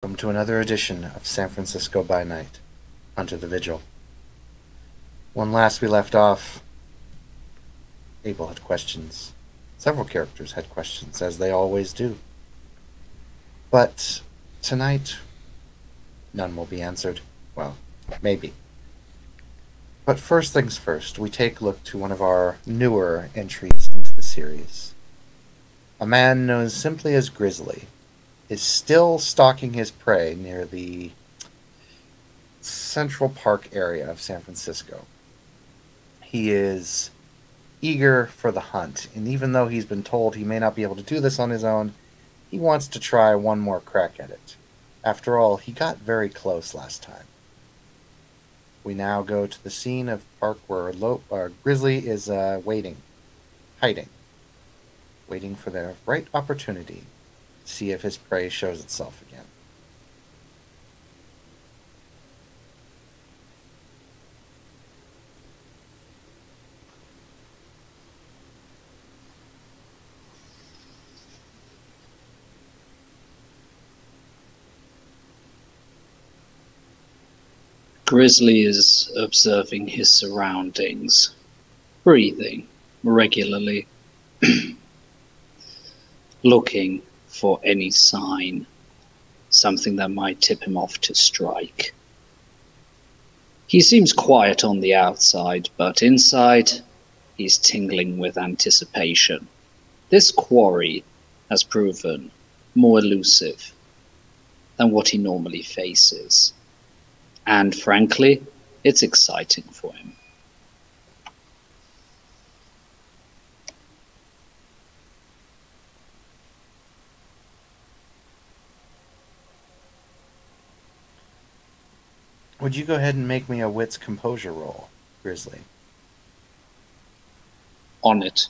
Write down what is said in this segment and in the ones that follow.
Welcome to another edition of San Francisco by Night, Under the Vigil. When last we left off, Abel had questions. Several characters had questions, as they always do. But tonight, none will be answered. Well, maybe. But first things first, we take a look to one of our newer entries into the series. A man known simply as Grizzly is still stalking his prey near the Central Park area of San Francisco. He is eager for the hunt, and even though he's been told he may not be able to do this on his own, he wants to try one more crack at it. After all, he got very close last time. We now go to the scene of the park where Grizzly is hiding, waiting for the right opportunity to see if his prey shows itself again. Grizzly is observing his surroundings, breathing regularly, looking for any sign, something that might tip him off to strike. He seems quiet on the outside, but inside, he's tingling with anticipation. This quarry has proven more elusive than what he normally faces. And frankly, it's exciting for him. Would you go ahead and make me a wits composure roll, Grizzly? On it.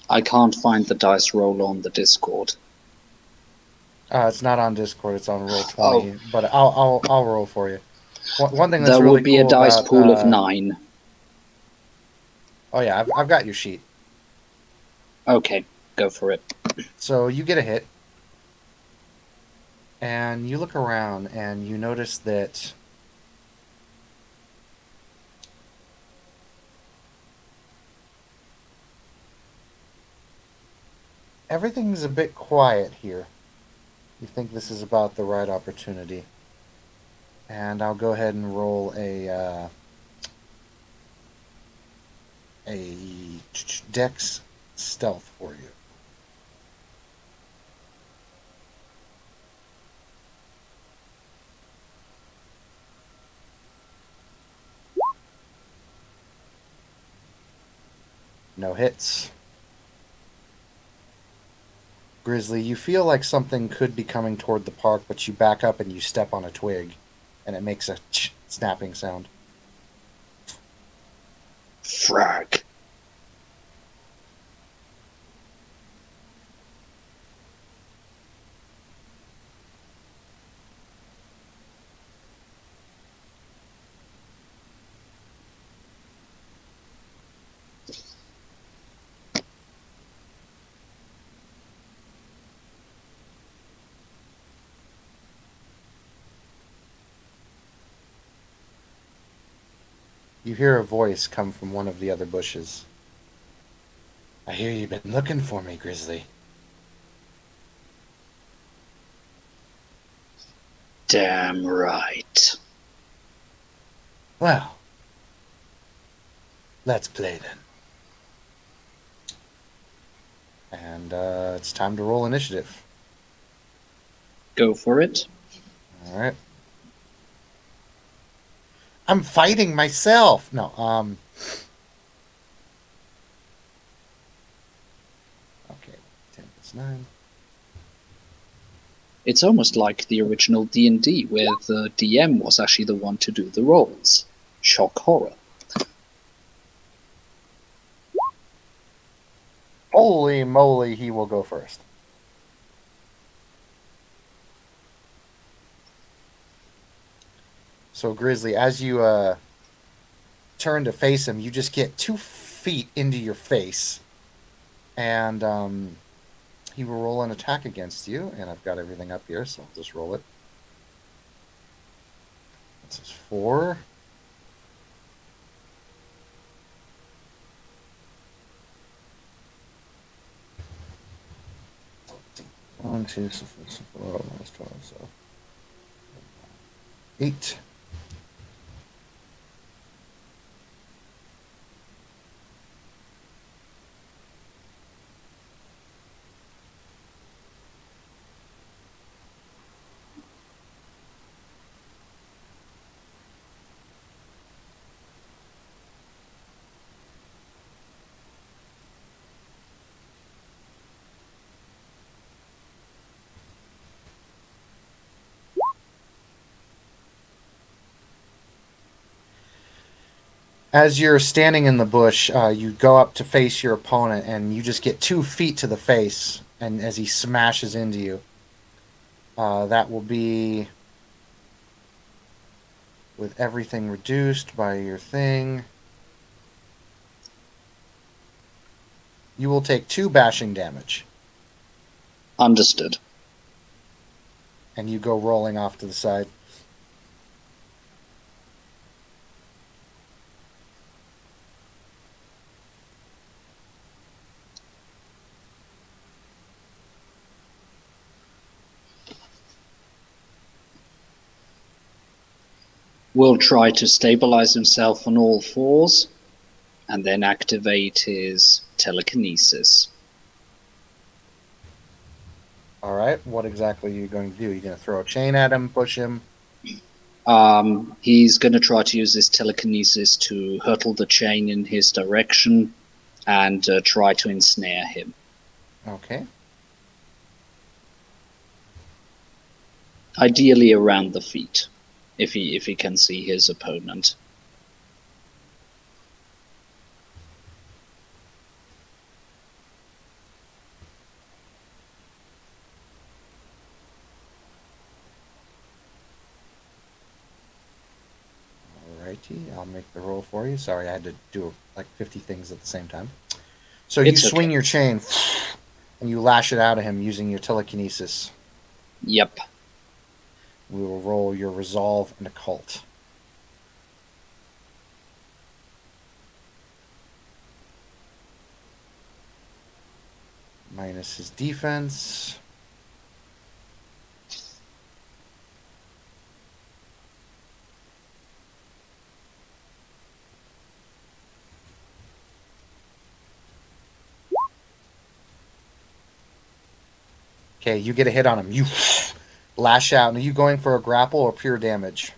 I can't find the dice roll on the Discord. It's not on Discord. It's on Roll20. But I'll roll for you. One thing that's there really will be cool a dice about, pool of 9. Oh yeah, I've got your sheet. Okay, go for it. So you get a hit, and you look around, and you notice that everything's a bit quiet here. You think this is about the right opportunity. And I'll go ahead and roll a Dex stealth for you. No hits. Grizzly, you feel like something could be coming toward the park, but you back up and you step on a twig, and it makes a snapping sound. Frag. You hear a voice come from one of the other bushes. I hear you've been looking for me, Grizzly. Damn right. Well, let's play then. And it's time to roll initiative. Go for it. All right. I'm fighting myself. No, That's 9. It's almost like the original D&D, where the DM was actually the one to do the rolls. Shock horror. Holy moly, he will go first. So, Grizzly, as you turn to face him, you just get 2 feet into your face. And he will roll an attack against you. And I've got everything up here, so I'll just roll it. This is 4. One, two, so 4, minus 12, so 8. As you're standing in the bush, you go up to face your opponent, and you just get 2 feet to the face. And as he smashes into you, that will be with everything reduced by your thing. You will take 2 bashing damage. Understood. And you go rolling off to the side. Will try to stabilize himself on all 4s and then activate his telekinesis. All right. What exactly are you going to do? Are you going to throw a chain at him, push him? He's going to try to use his telekinesis to hurtle the chain in his direction and try to ensnare him. Okay. Ideally around the feet, if he can see his opponent. Alrighty, I'll make the roll for you. Sorry, I had to do like 50 things at the same time. So you swing your chain, and you lash it out of him using your telekinesis. Yep. We will roll your resolve and occult. Minus his defense. Okay, you get a hit on him. You lash out. And are you going for a grapple or pure damage?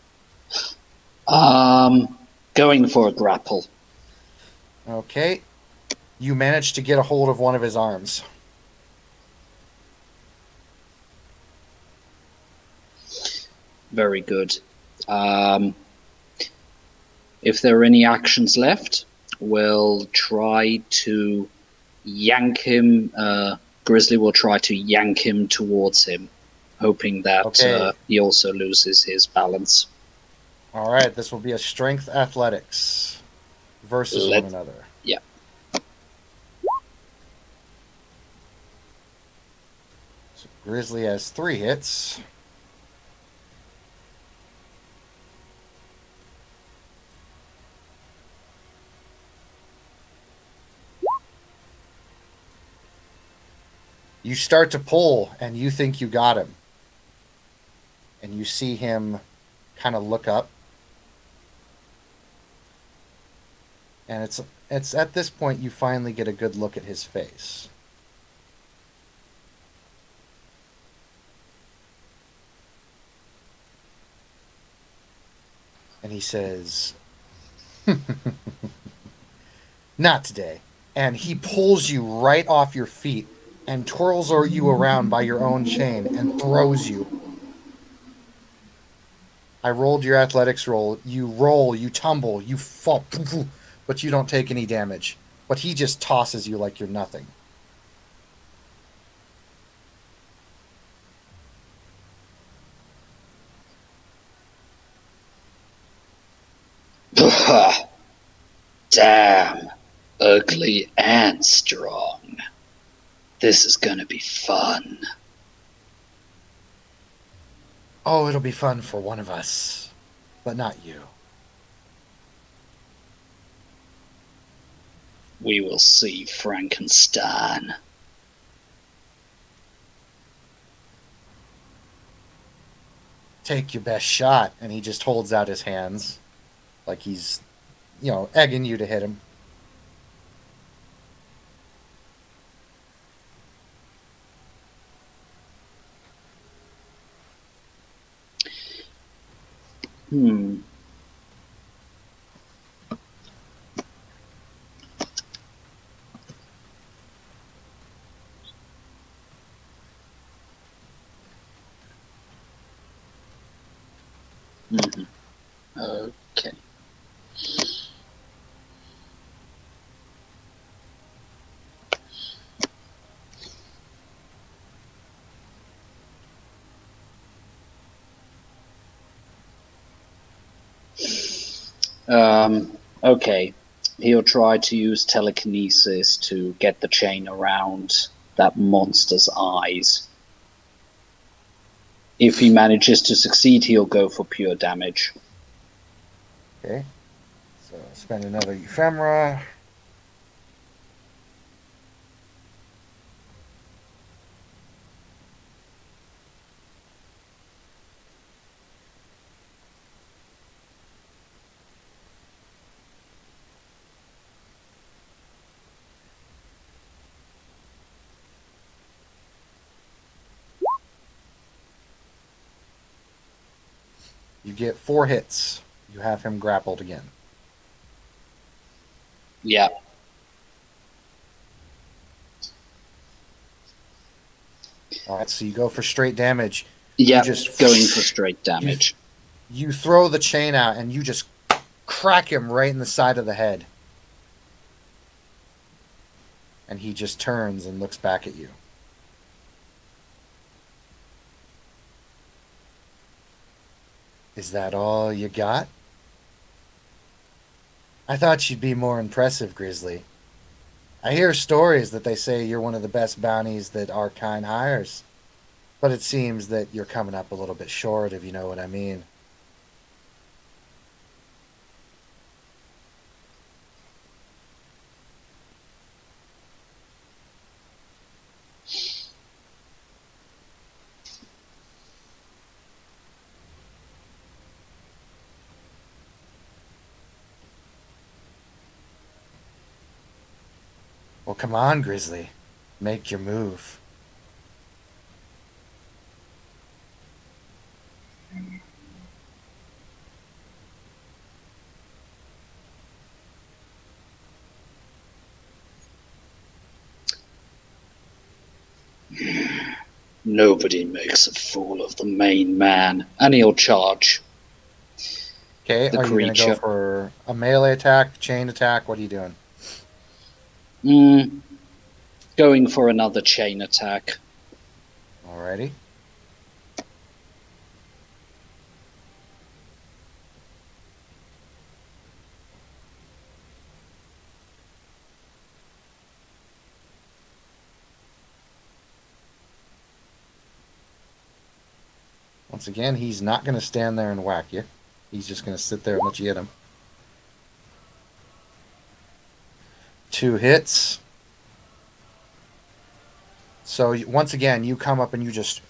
Going for a grapple. Okay. You manage to get a hold of one of his arms. Very good. If there are any actions left, we'll try to yank him. Grizzly will try to yank him towards him, hoping that he also loses his balance. All right, this will be a strength athletics versus one another. Yeah. So Grizzly has 3 hits. You start to pull, and you think you got him. And you see him kind of look up. And it's at this point you finally get a good look at his face. And he says, "Not today." And he pulls you right off your feet and twirls you around by your own chain and throws you. I rolled your athletics roll. You roll, you tumble, you fall, but you don't take any damage. But he just tosses you like you're nothing. Damn, ugly and strong. This is gonna be fun. Oh, it'll be fun for one of us, but not you. We will see, Frankenstein. Take your best shot. And he just holds out his hands like he's, egging you to hit him. Hmm. Mm-hmm. Okay. Okay. He'll try to use telekinesis to get the chain around that monster's eyes. If he manages to succeed, he'll go for pure damage. Okay. So spend another ephemera. You get 4 hits. You have him grappled again. Yeah. All right, so you go for straight damage. Yeah, just going for straight damage. You throw the chain out and you just crack him right in the side of the head. And he just turns and looks back at you. Is that all you got? I thought you'd be more impressive, Grizzly. I hear stories that they say you're one of the best bounties that our kind hires. But it seems that you're coming up a little bit short, if you know what I mean. Well, come on, Grizzly. Make your move. Nobody makes a fool of the main man, and he'll charge. Okay, are you going to go for a melee attack, chain attack? What are you doing? Going for another chain attack. Alrighty. Once again, he's not going to stand there and whack you. He's just going to sit there and let you hit him. 2 hits. So once again, you come up and you just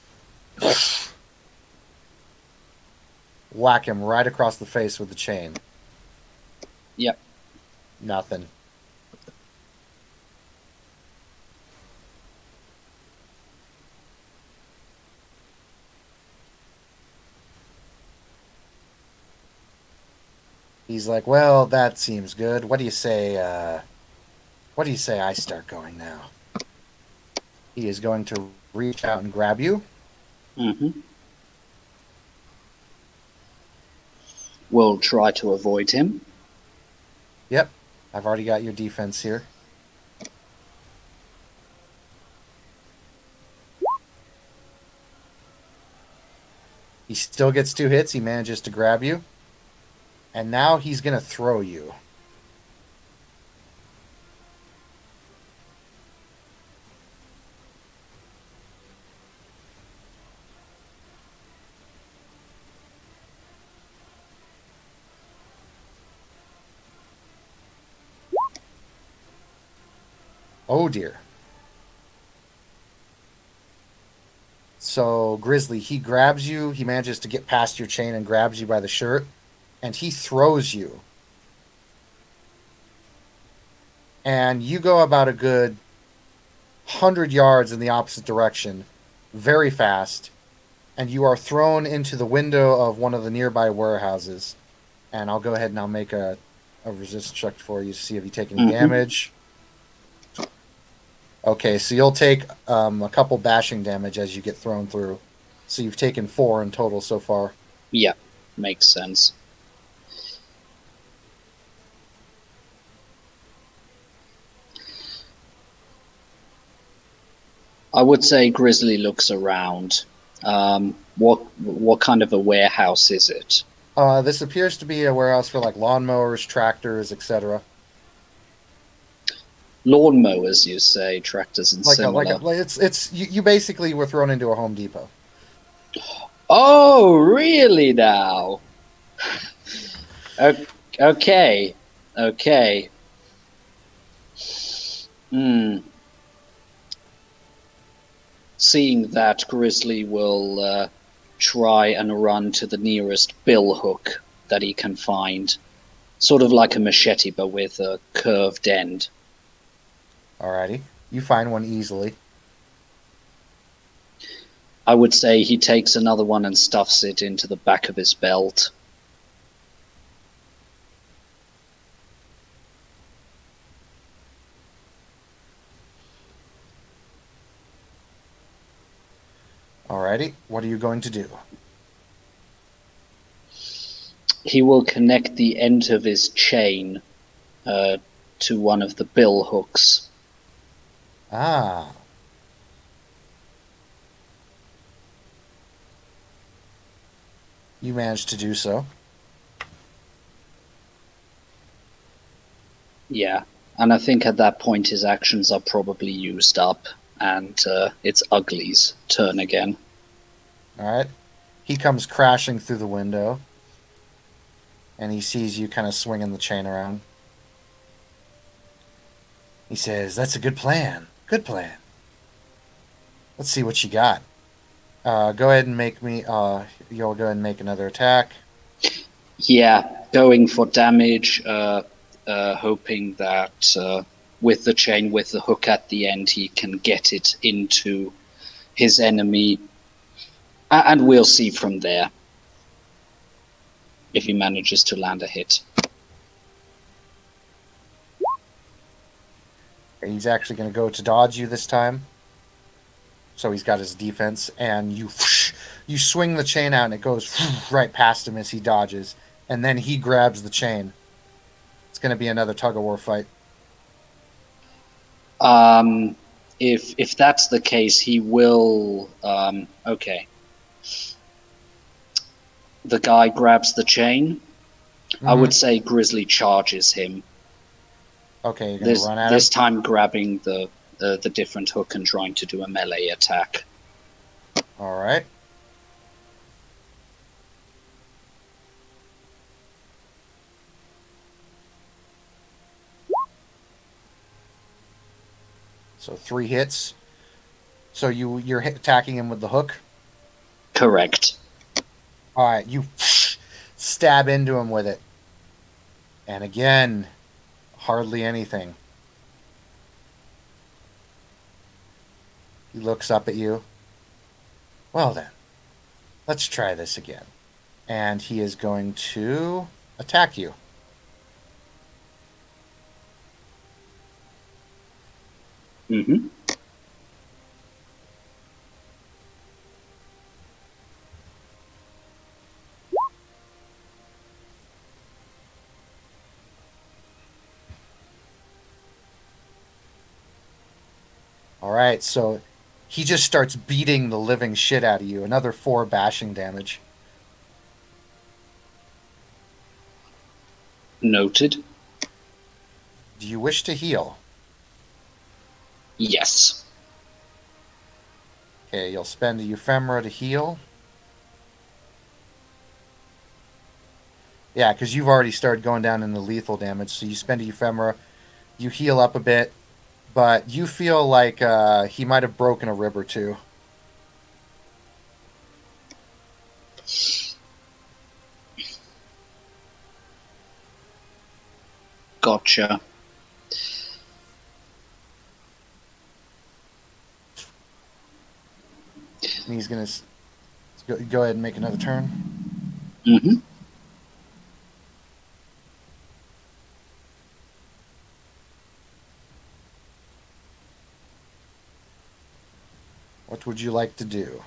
whack him right across the face with the chain. Yep. Nothing. He's like, well, that seems good. What do you say I start going now? He is going to reach out and grab you. Mm-hmm. We'll try to avoid him. Yep, I've already got your defense here. He still gets 2 hits. He manages to grab you. And now he's going to throw you. Oh dear. So, Grizzly, he grabs you. He manages to get past your chain and grabs you by the shirt. And he throws you. And you go about a good 100 yards in the opposite direction, very fast. And you are thrown into the window of one of the nearby warehouses. And I'll go ahead and I'll make a resist check for you to see if you take any damage. Okay, so you'll take a couple bashing damage as you get thrown through. So you've taken 4 in total so far. Yeah, makes sense. I would say Grizzly looks around. What kind of a warehouse is it? This appears to be a warehouse for like lawnmowers, tractors, etc. Lawnmowers, you say, tractors and similar. It's you basically were thrown into a Home Depot. Oh, really now? Okay. Okay. Seeing that, Grizzly will try and run to the nearest bill hook that he can find. Sort of like a machete, but with a curved end. Alrighty. You find one easily. I would say he takes another one and stuffs it into the back of his belt. Alrighty. What are you going to do? He will connect the end of his chain to one of the bill hooks. Ah. You managed to do so. Yeah, and I think at that point his actions are probably used up, and it's Ugly's turn again. Alright. He comes crashing through the window, and he sees you kind of swinging the chain around. He says, "That's a good plan. Good plan. Let's see what you got. Go ahead and make me. You'll go ahead and make another attack." Yeah, going for damage, hoping that with the chain, with the hook at the end, he can get it into his enemy. And we'll see from there if he manages to land a hit. He's actually going to go to dodge you this time. So he's got his defense, and you swing the chain out, and it goes right past him as he dodges, and then he grabs the chain. It's going to be another tug-of-war fight. If that's the case, he will. Okay. The guy grabs the chain. I would say Grizzly charges him. Okay, you're going to run at him? This time grabbing the different hook and trying to do a melee attack. All right. So 3 hits. So you're attacking him with the hook? Correct. All right, you stab into him with it. And again, hardly anything. He looks up at you. Well then, let's try this again. And he is going to attack you. All right, so he just starts beating the living shit out of you. Another 4 bashing damage. Noted. Do you wish to heal? Yes. Okay, you'll spend a ephemera to heal. Yeah, because you've already started going down into lethal damage, so you spend a ephemera, you heal up a bit, but you feel like he might have broken a rib or two. Gotcha. And he's going to go ahead and make another turn. Mm-hmm. What would you like to do?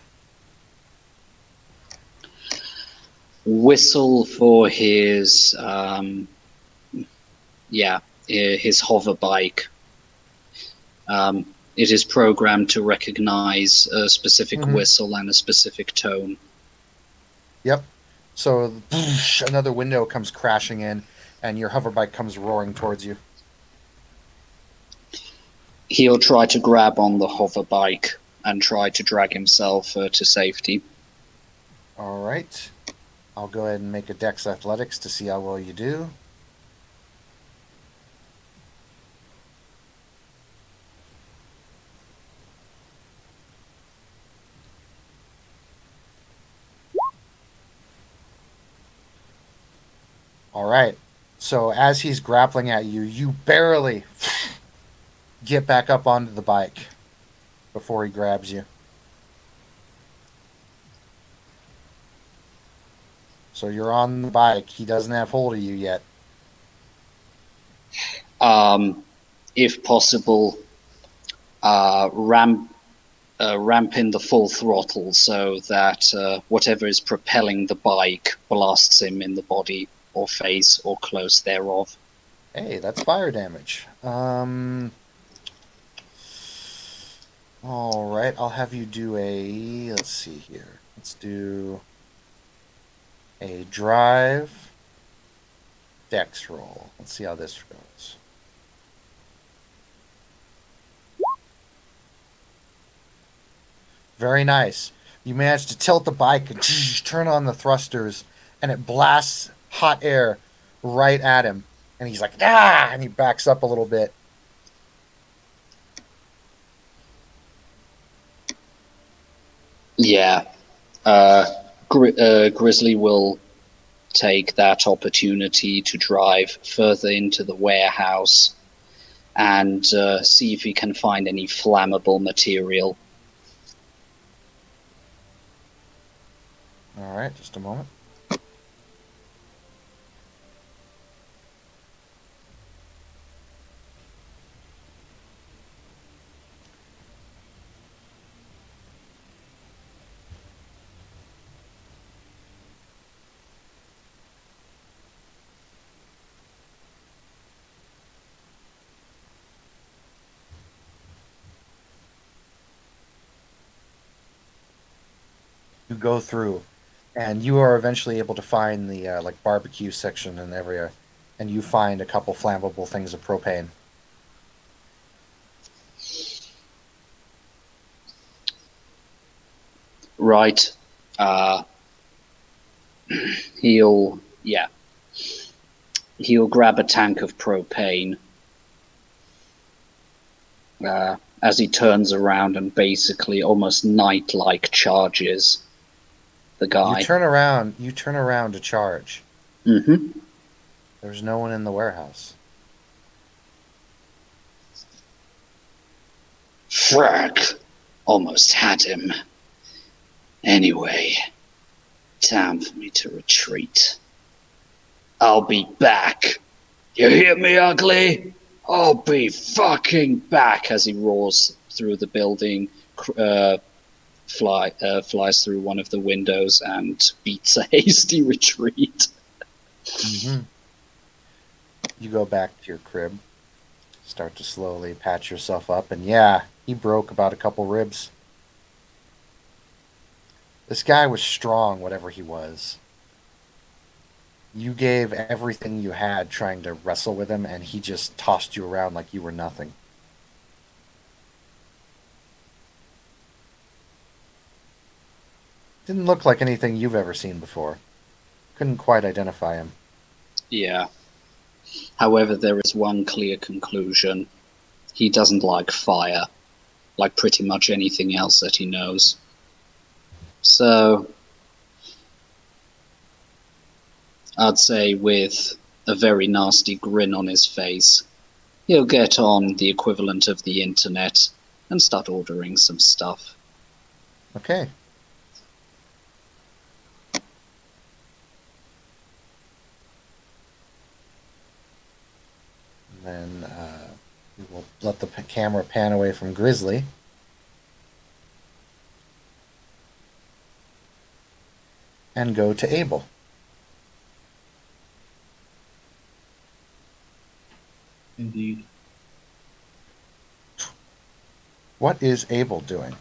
Whistle for his his hover bike. It is programmed to recognize a specific whistle and a specific tone. Yep. So another window comes crashing in, and your hoverbike comes roaring towards you. He'll try to grab on the hover bike and try to drag himself to safety. All right. I'll go ahead and make a Dex Athletics to see how well you do. All right. So as he's grappling at you, you barely get back up onto the bike before he grabs you. So you're on the bike. He doesn't have hold of you yet. If possible, ramp in the full throttle so that whatever is propelling the bike blasts him in the body or face or close thereof. Hey, that's fire damage. All right, I'll have you do a. Let's see here. Let's do a drive Dex roll. Let's see how this goes. Very nice. You manage to tilt the bike and turn on the thrusters, and it blasts hot air right at him. And he's like, ah! And he backs up a little bit. Yeah. Grizzly will take that opportunity to drive further into the warehouse and see if he can find any flammable material. All right, just a moment. You go through, and you are eventually able to find the like barbecue section and area, and you find a couple flammable things of propane. Right. He'll grab a tank of propane as he turns around and basically almost knight-like charges the guy. You turn around to charge. Mm-hmm. There's no one in the warehouse. Frag! Almost had him. Anyway, time for me to retreat. I'll be back. You hear me, ugly? I'll be fucking back as he roars through the building, flies through one of the windows and beats a hasty retreat. Mm-hmm. You go back to your crib, start to slowly patch yourself up, and yeah, He broke about a couple ribs. This guy was strong, whatever he was. You gave everything you had trying to wrestle with him, and he just tossed you around like you were nothing. Didn't look like anything you've ever seen before. Couldn't quite identify him. Yeah. However, there is one clear conclusion. He doesn't like fire, like pretty much anything else that he knows. So, I'd say with a very nasty grin on his face, he'll get on the equivalent of the internet and start ordering some stuff. Okay. And then we will let the camera pan away from Grizzly. And go to Abel. Indeed. What is Abel doing?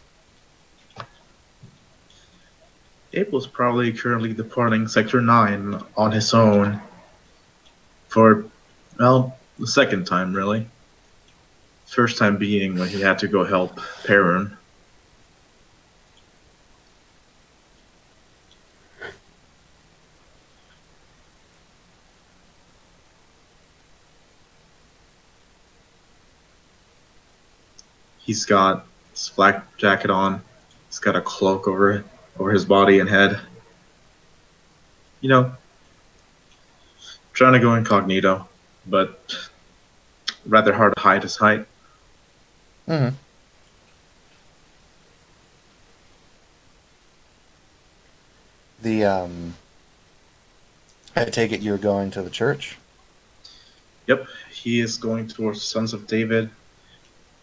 Abel's probably currently departing Sector 9 on his own for, well, the second time, really. First time being when he had to go help Perun. He's got his flak jacket on. He's got a cloak over his body and head. You know, trying to go incognito, but rather hard to hide his height. Mm-hmm. I take it you're going to the church? Yep, he is going towards the Sons of David,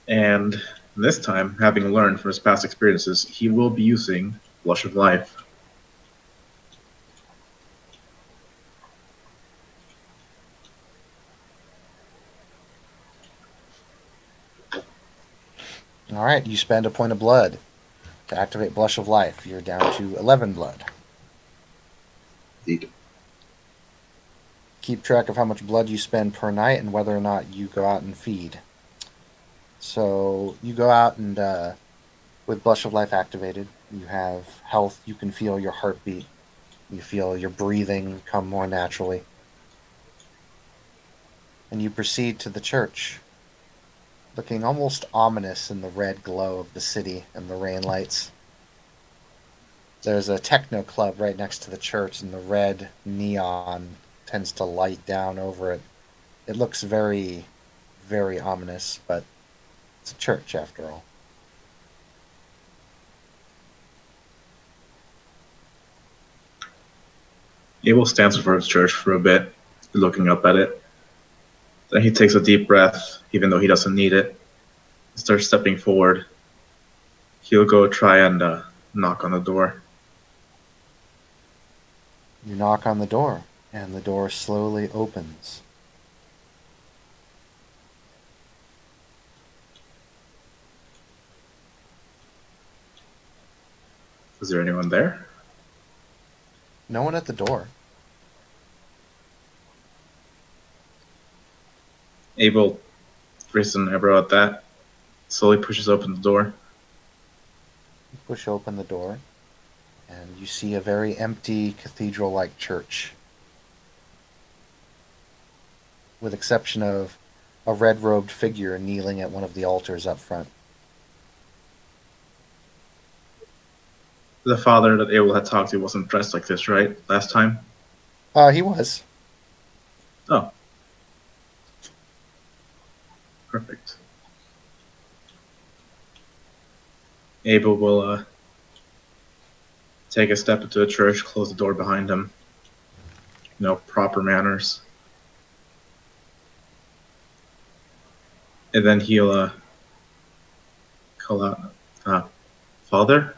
and this time, having learned from his past experiences, he will be using Blush of Life. Alright, you spend a point of blood to activate Blush of Life. You're down to 11 blood. Indeed. Keep track of how much blood you spend per night and whether or not you go out and feed. So you go out and with Blush of Life activated, you have health. You can feel your heartbeat. You feel your breathing come more naturally. And you proceed to the church, looking almost ominous in the red glow of the city and the rain lights. There's a techno club right next to the church, and the red neon tends to light down over it. It looks very, very ominous, but it's a church after all. Abel stands before his church for a bit, looking up at it. Then he takes a deep breath, even though he doesn't need it. He starts stepping forward. He'll go try and knock on the door. You knock on the door, and the door slowly opens. Is there anyone there? No one at the door. Abel raises an eyebrow at that, slowly pushes open the door. You push open the door, and you see a very empty cathedral-like church, with exception of a red-robed figure kneeling at one of the altars up front. The father that Abel had talked to wasn't dressed like this, right? Last time? He was. Oh. Perfect. Abel will take a step into the church, close the door behind him. Proper manners. And then he'll call out, Father?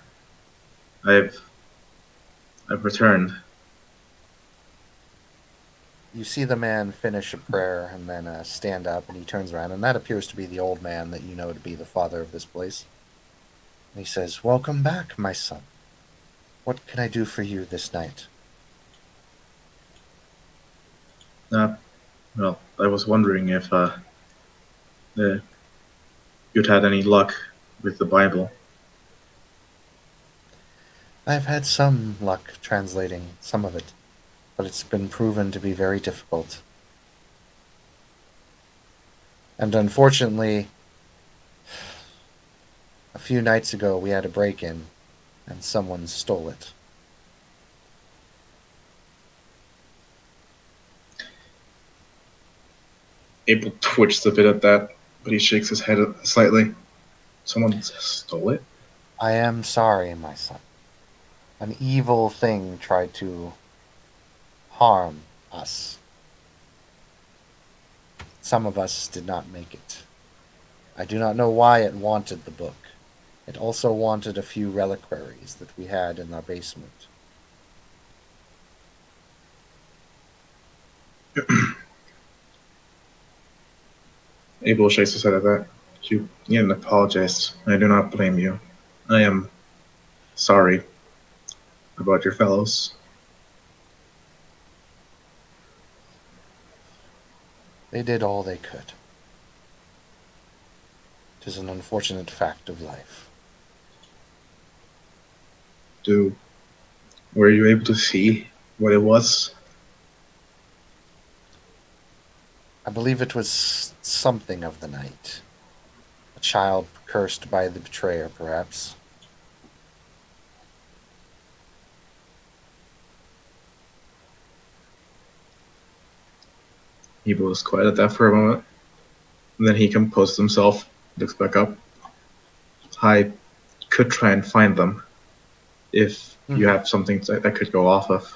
I've returned. You see the man finish a prayer and then stand up, and he turns around, and that appears to be the old man that you know to be the father of this place. And he says, "Welcome back, my son. What can I do for you this night?" Uh, well, I was wondering if you'd had any luck with the Bible. I've had some luck translating some of it, but it's been proven to be very difficult. And unfortunately, a few nights ago we had a break-in, and someone stole it. Abel twitched a bit at that, but he shakes his head slightly. Someone stole it? I am sorry, my son. An evil thing tried to harm us. Some of us did not make it. I do not know why it wanted the book. It also wanted a few reliquaries that we had in our basement. Abel shakes his head at that. You needn't apologize. I do not blame you. I am sorry about your fellows. They did all they could. It is an unfortunate fact of life. Were you able to see what it was? I believe it was something of the night. A child cursed by the betrayer, perhaps. Abel was quiet at that for a moment. And then he composed himself, looks back up. I could try and find them if you have something that could go off of.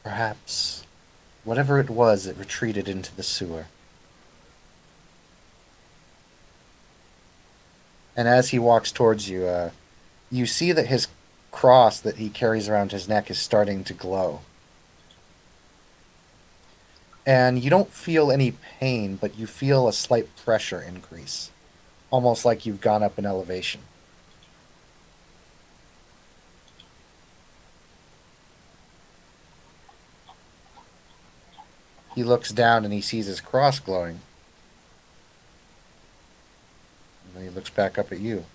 Perhaps. Whatever it was, it retreated into the sewer. And as he walks towards you, you see that his cross that he carries around his neck is starting to glow. And you don't feel any pain, but you feel a slight pressure increase. Almost like you've gone up an elevation. He looks down and he sees his cross glowing. And then he looks back up at you.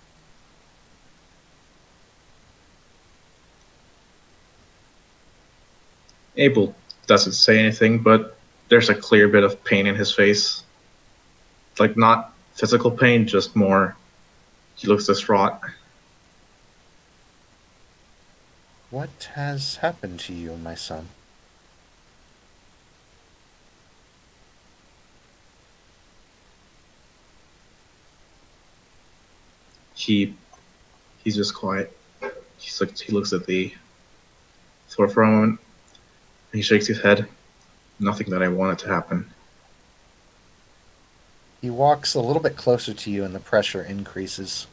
Abel doesn't say anything, but there's a clear bit of pain in his face. Like, not physical pain, just more. He looks distraught. What has happened to you, my son? He's just quiet. He looks at the floor for a moment. He shakes his head. Nothing that I wanted to happen. He walks a little bit closer to you and the pressure increases.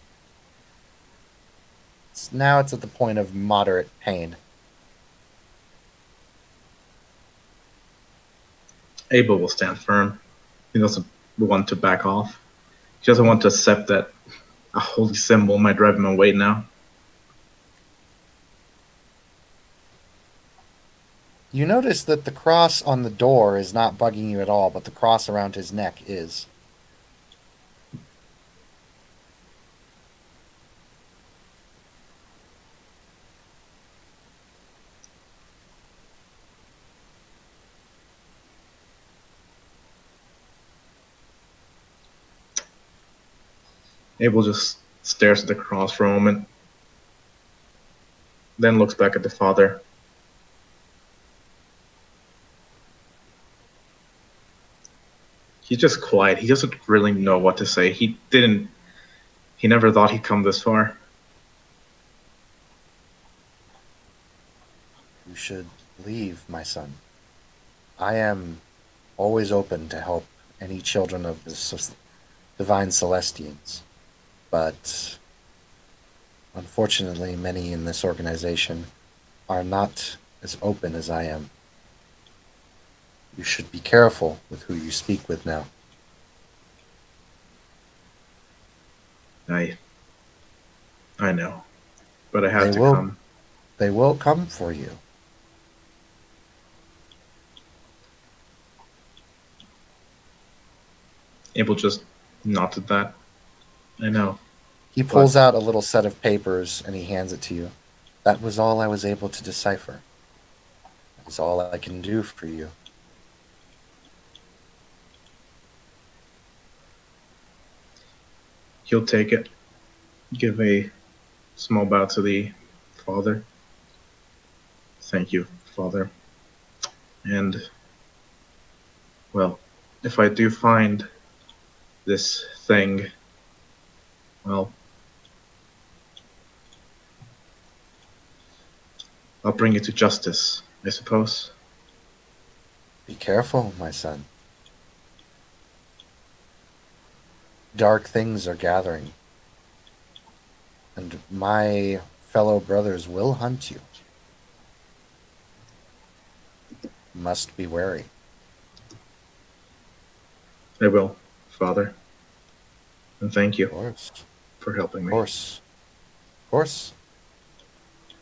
Now it's at the point of moderate pain. Abel will stand firm. He doesn't want to back off. He doesn't want to accept that a holy symbol might drive him away now. You notice that the cross on the door is not bugging you at all, but the cross around his neck is. Abel just stares at the cross for a moment, then looks back at the father. He's just quiet. He doesn't really know what to say. He never thought he'd come this far. You should leave, my son. I am always open to help any children of the divine Celestians. But unfortunately, many in this organization are not as open as I am. You should be careful with who you speak with now. I know, but I They had to will come. they will come for you. Abel just nodded that. I know, He but pulls out a little set of papers and he hands it to you. That was all I was able to decipher. That is all I can do for you. he'll take it. Give a small bow to the father. Thank you, father. And, well, if I do find this thing, well, I'll bring it to justice, I suppose. Be careful, my son. Dark things are gathering, and my fellow brothers will hunt you. Must be wary. I will, father. And thank Of you course. for helping Of me. course. Of course.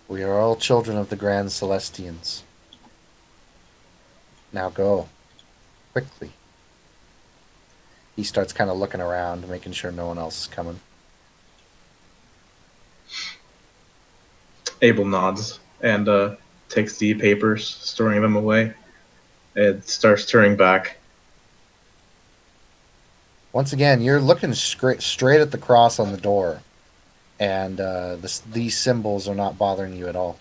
We are all children of the Grand Celestians. Now go. Quickly. He starts kind of looking around, making sure no one else is coming. Abel nods and takes the papers, storing them away, and starts turning back. Once again, you're looking straight at the cross on the door, and these symbols are not bothering you at all.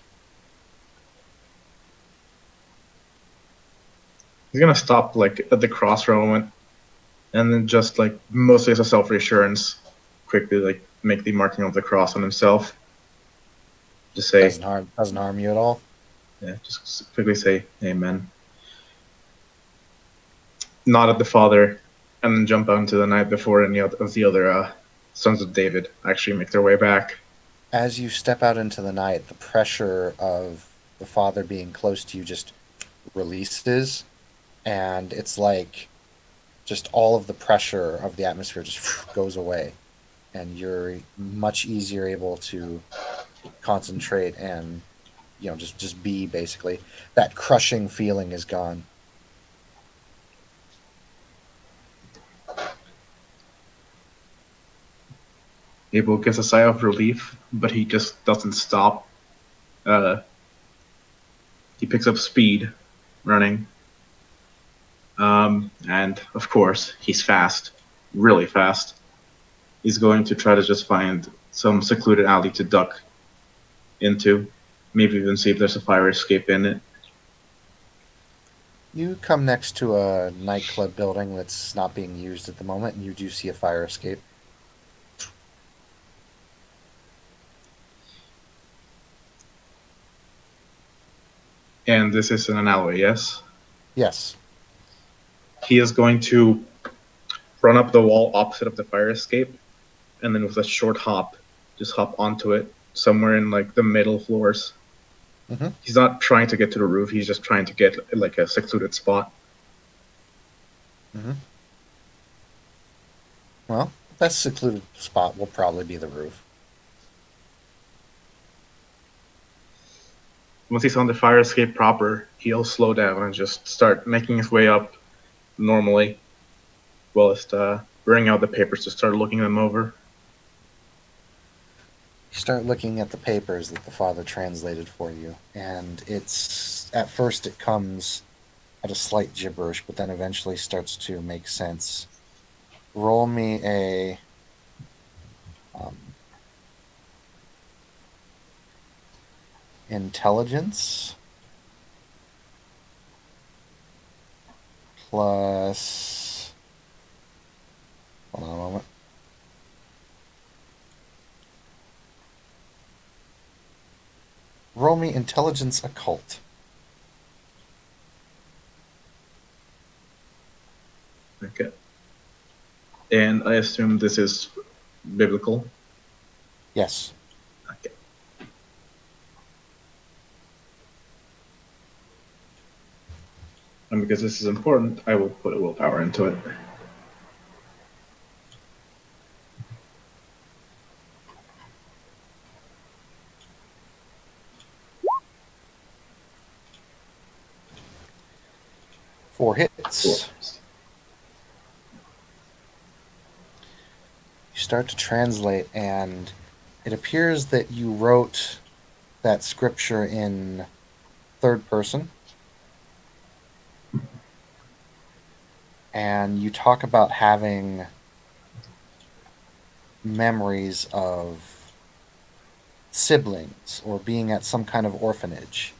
He's gonna stop like at the cross for a moment, and then just like mostly as a self reassurance, quickly like make the marking of the cross on himself. Just say, Doesn't harm you at all. yeah, just quickly say Amen. Nod at the father, and then jump out into the night before any of the other sons of David actually make their way back. As you step out into the night, the pressure of the father being close to you just releases, and it's like just all of the pressure of the atmosphere just goes away, and you're much easier able to concentrate and just be. Basically that crushing feeling is gone. Abel gets a sigh of relief, but he just doesn't stop. Uh, he picks up speed, running. And of course, he's fast, really fast. He's going to try to just find some secluded alley to duck into, maybe even see if there's a fire escape in it. You come next to a nightclub building that's not being used at the moment, and you do see a fire escape. And this is in an alleyway, yes? Yes. He is going to run up the wall opposite of the fire escape, and then with a short hop, just hop onto it somewhere in like the middle floors. Mhm. He's not trying to get to the roof. He's just trying to get like a secluded spot. Mm-hmm. Well, the best secluded spot will probably be the roof. Once he's on the fire escape proper, he'll slow down and just start making his way up normally, whilst bringing out the papers to start looking them over. You start looking at the papers that the father translated for you, and it's at first it comes at a slight gibberish, but then eventually starts to make sense. Roll me a intelligence plus. Hold on a moment. Roll me intelligence occult. Okay. And I assume this is biblical. Yes. Okay. And because this is important, I will put a willpower into it. Four hits. Cool. You start to translate, and it appears that you wrote that scripture in third person. And you talk about having memories of siblings or being at some kind of orphanage.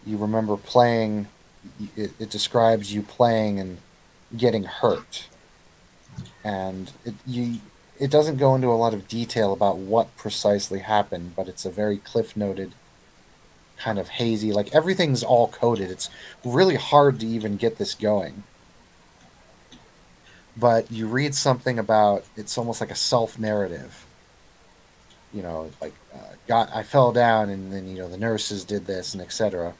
You remember playing, it describes you playing and getting hurt. And it doesn't go into a lot of detail about what precisely happened, but it's a very cliff noted, kind of hazy, like everything's all coded. It's really hard to even get this going. But you read something about it's almost like a self narrative. Like I fell down, and then the nurses did this, and etc.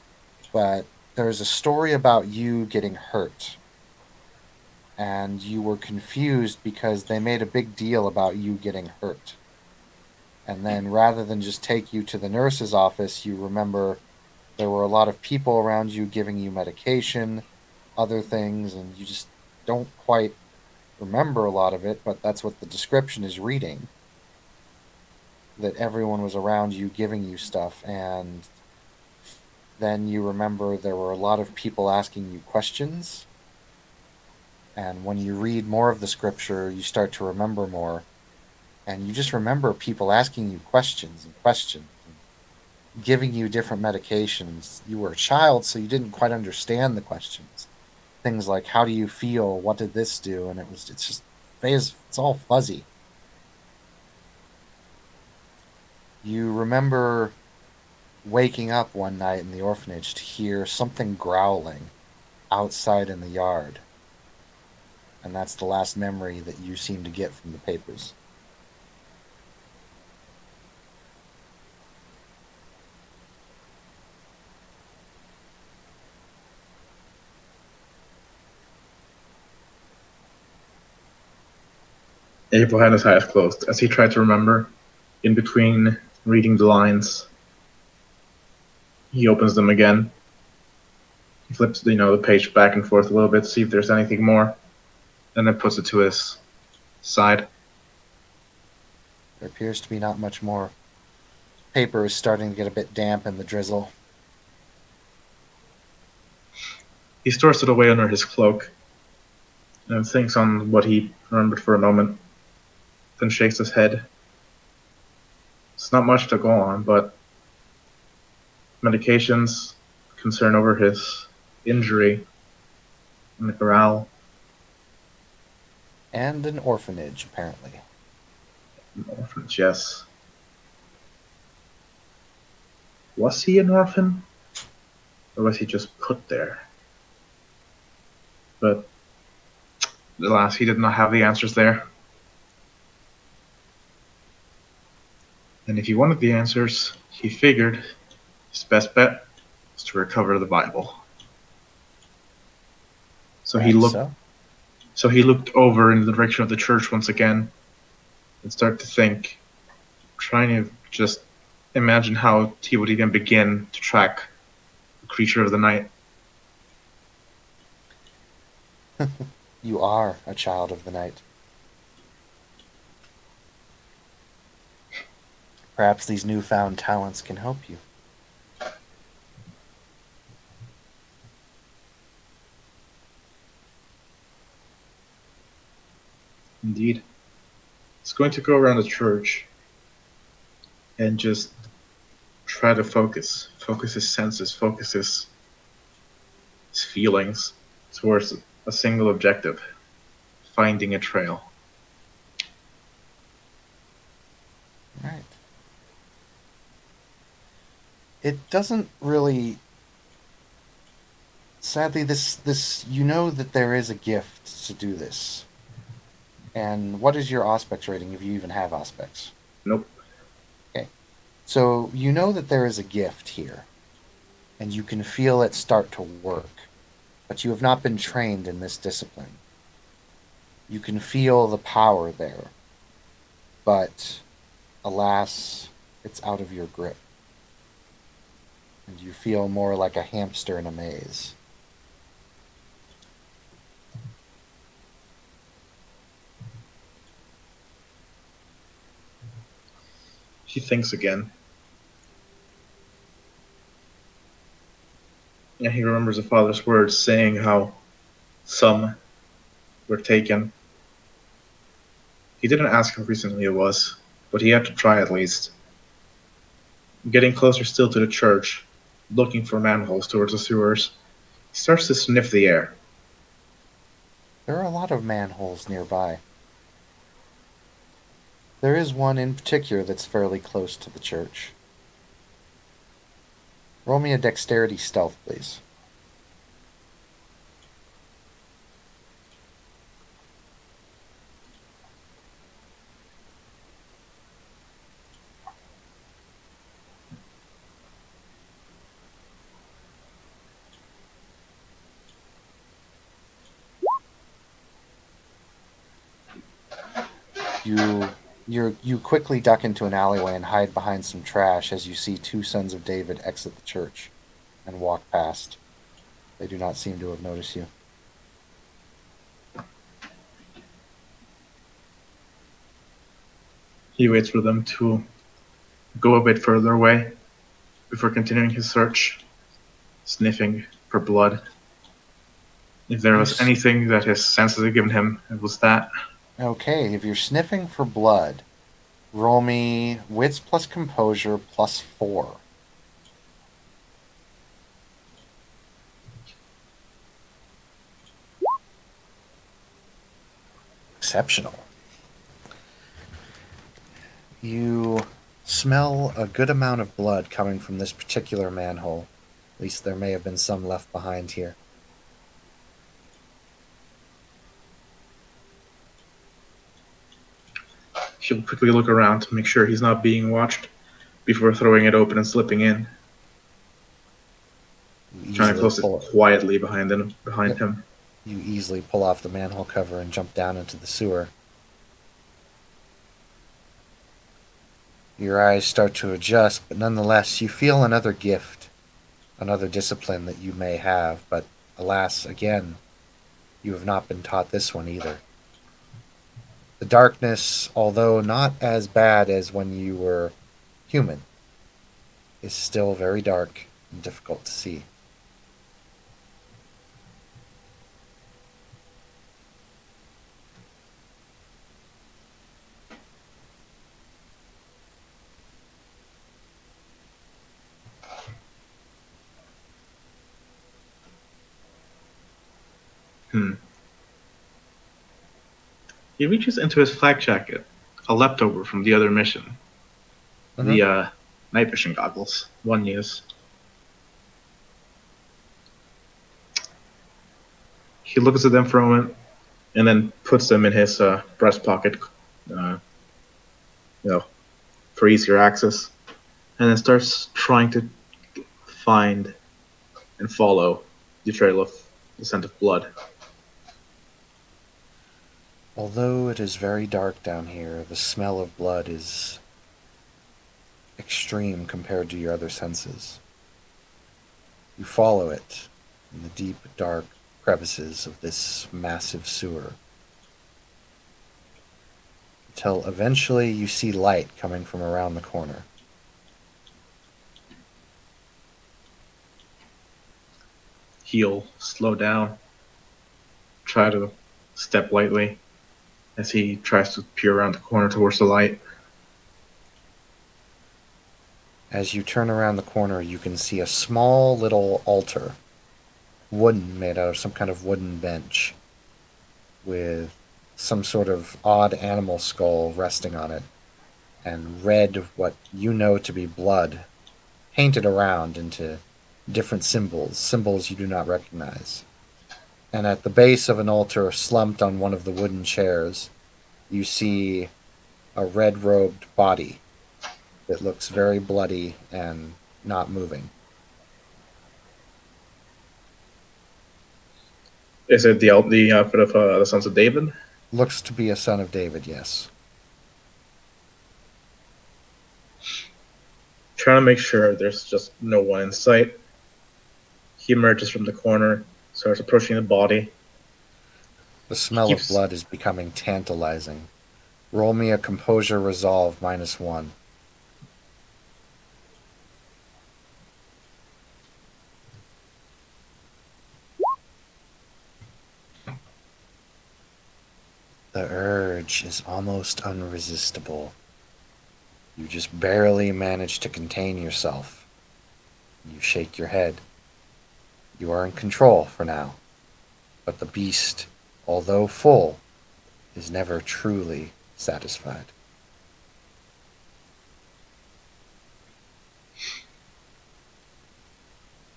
But there's a story about you getting hurt, and you were confused because they made a big deal about you getting hurt. And then rather than just take you to the nurse's office, you remember there were a lot of people around you giving you medication, other things, and you just don't quite remember a lot of it, but that's what the description is reading. That everyone was around you giving you stuff, and then you remember there were a lot of people asking you questions. And when you read more of the scripture, you start to remember more. And you just remember people asking you questions and questions, and giving you different medications. You were a child, so you didn't quite understand the questions. Things like, how do you feel? What did this do? And it's all fuzzy. You remember waking up one night in the orphanage to hear something growling outside in the yard. And that's the last memory that you seem to get from the papers. Abel had his eyes closed as he tried to remember. In between reading the lines, he opens them again. He flips, the page back and forth a little bit to see if there's anything more, and then puts it to his side. There appears to be not much more. Paper is starting to get a bit damp in the drizzle. He stores it away under his cloak and thinks on what he remembered for a moment, then shakes his head. It's not much to go on, but medications, concern over his injury, and the corral. And an orphanage, apparently. An orphanage, yes. Was he an orphan? Or was he just put there? But alas, he did not have the answers there. And if he wanted the answers, he figured his best bet was to recover the Bible. So he looked over in the direction of the church once again and started to think, trying to just imagine how he would even begin to track the creature of the night. You are a child of the night. Perhaps these newfound talents can help you. Indeed. He's going to go around the church and just try to focus his senses, focus his feelings towards a single objective, finding a trail. Right. It doesn't really... Sadly, this you know that there is a gift to do this. And what is your Auspex rating, if you even have Auspex? Nope. Okay. So you know that there is a gift here. And you can feel it start to work. but you have not been trained in this discipline. You can feel the power there, but alas, it's out of your grip, and you feel more like a hamster in a maze. He thinks again. And he remembers the father's words saying how some were taken. He didn't ask how recently it was, but he had to try at least. Getting closer still to the church, looking for manholes towards the sewers, he starts to sniff the air. There are a lot of manholes nearby. There is one in particular that's fairly close to the church. Roll me a dexterity stealth, please. You quickly duck into an alleyway and hide behind some trash as you see two sons of David exit the church and walk past. They do not seem to have noticed you. He waits for them to go a bit further away before continuing his search, sniffing for blood. If there was anything that his senses had given him, it was that. Okay, if you're sniffing for blood, roll me wits plus composure plus 4. Exceptional. You smell a good amount of blood coming from this particular manhole. At least there may have been some left behind here. He'll quickly look around to make sure he's not being watched before throwing it open and slipping in, trying to close it quietly behind him. You easily pull off the manhole cover and jump down into the sewer. Your eyes start to adjust, but nonetheless you feel another gift, another discipline that you may have, but alas, again, you have not been taught this one either. The darkness, although not as bad as when you were human, is still very dark and difficult to see. He reaches into his flak jacket, a leftover from the other mission. The night vision goggles, one use. He looks at them for a moment, and then puts them in his breast pocket, for easier access, and then starts trying to find and follow the trail of the scent of blood. Although it is very dark down here, the smell of blood is extreme compared to your other senses. You follow it in the deep, dark crevices of this massive sewer, until eventually you see light coming from around the corner. He'll slow down, try to step lightly as he tries to peer around the corner towards the light. As you turn around the corner, you can see a small little altar, wooden, made out of some kind of wooden bench, with some sort of odd animal skull resting on it, and red, what you know to be blood, painted around into different symbols you do not recognize. And at the base of an altar, slumped on one of the wooden chairs, you see a red-robed body that looks very bloody and not moving. Is it the outfit of the Sons of David? Looks to be a son of David, yes. Trying to make sure there's just no one in sight. He emerges from the corner, starts approaching the body. The smell of blood is becoming tantalizing. Roll me a composure resolve -1. The urge is almost unresistible. You just barely manage to contain yourself. You shake your head. You are in control for now. But the beast, although full, is never truly satisfied.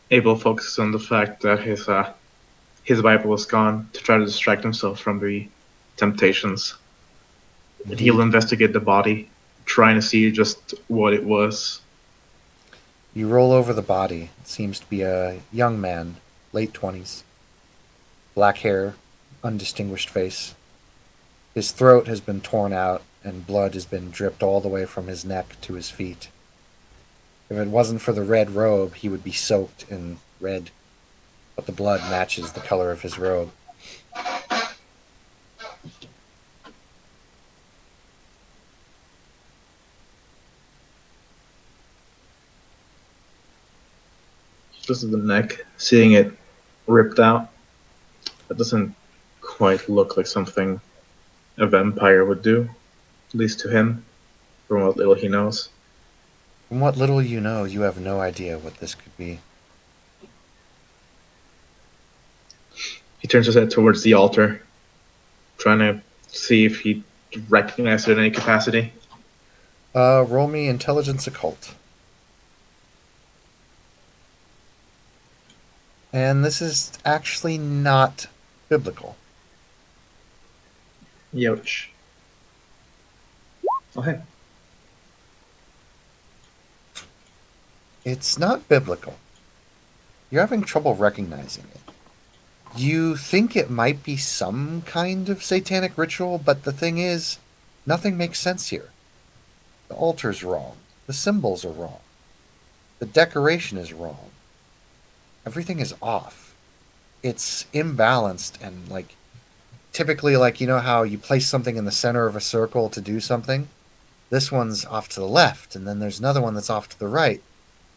Abel focuses on the fact that his Bible is gone to try to distract himself from the temptations. And he'll investigate the body, trying to see just what it was. You roll over the body. It seems to be a young man, late 20s. Black hair, undistinguished face. His throat has been torn out, and blood has been dripped all the way from his neck to his feet. If it wasn't for the red robe, he would be soaked in red, but the blood matches the color of his robe. Just at the neck, seeing it ripped out. That doesn't quite look like something a vampire would do, at least to him, from what little he knows. From what little you know, you have no idea what this could be. He turns his head towards the altar, trying to see if he recognizes it in any capacity. Roll me intelligence occult. And this is actually not biblical. Yoch. Oh, hey. It's not biblical. You're having trouble recognizing it. You think it might be some kind of satanic ritual, but the thing is, nothing makes sense here. The altar's wrong. The symbols are wrong. The decoration is wrong. Everything is off. It's imbalanced and, like, typically, like, you know how you place something in the center of a circle to do something? This one's off to the left, and then there's another one that's off to the right.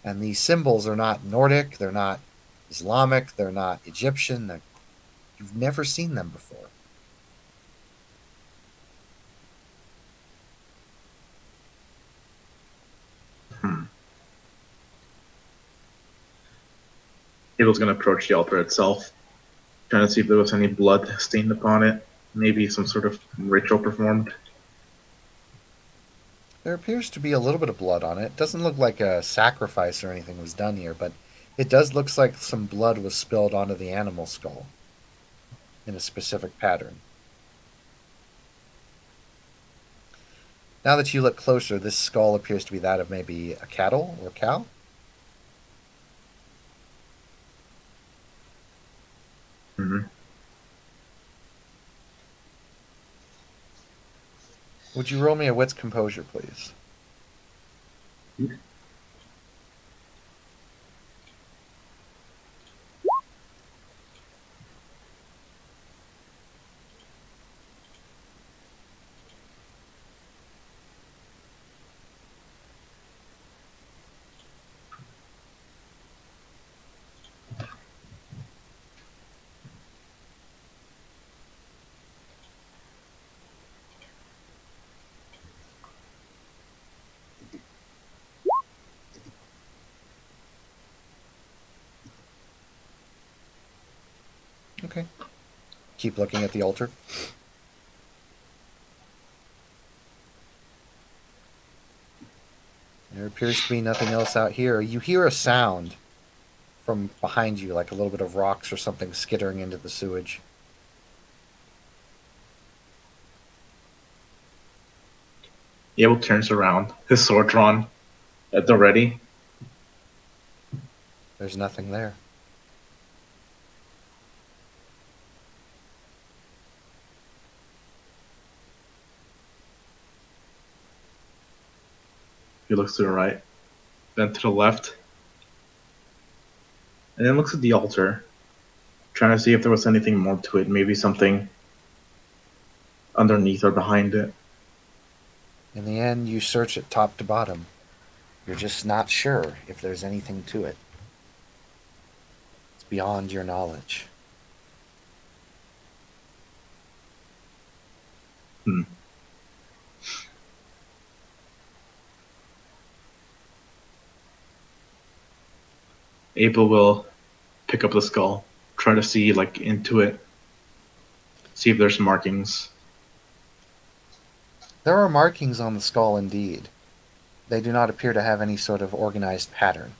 And these symbols are not Nordic, they're not Islamic, they're not Egyptian. You've never seen them before. Abel's going to approach the altar itself, trying to see if there was any blood stained upon it. Maybe some sort of ritual performed. There appears to be a little bit of blood on it. It doesn't look like a sacrifice or anything was done here, but it does look like some blood was spilled onto the animal skull in a specific pattern. Now that you look closer, this skull appears to be that of maybe a cattle or cow. Mm-hmm. Would you roll me a wits composure, please? Okay. Keep looking at the altar. There appears to be nothing else out here. You hear a sound from behind you, like a little bit of rocks or something skittering into the sewage. Abel turns around, his sword drawn at the ready. There's nothing there. He looks to the right, then to the left, and then looks at the altar, trying to see if there was anything more to it, maybe something underneath or behind it. In the end, you search it top to bottom. You're just not sure if there's anything to it. It's beyond your knowledge. Abel will pick up the skull, try to see like into it, see if there's markings. There are markings on the skull indeed. They do not appear to have any sort of organized pattern.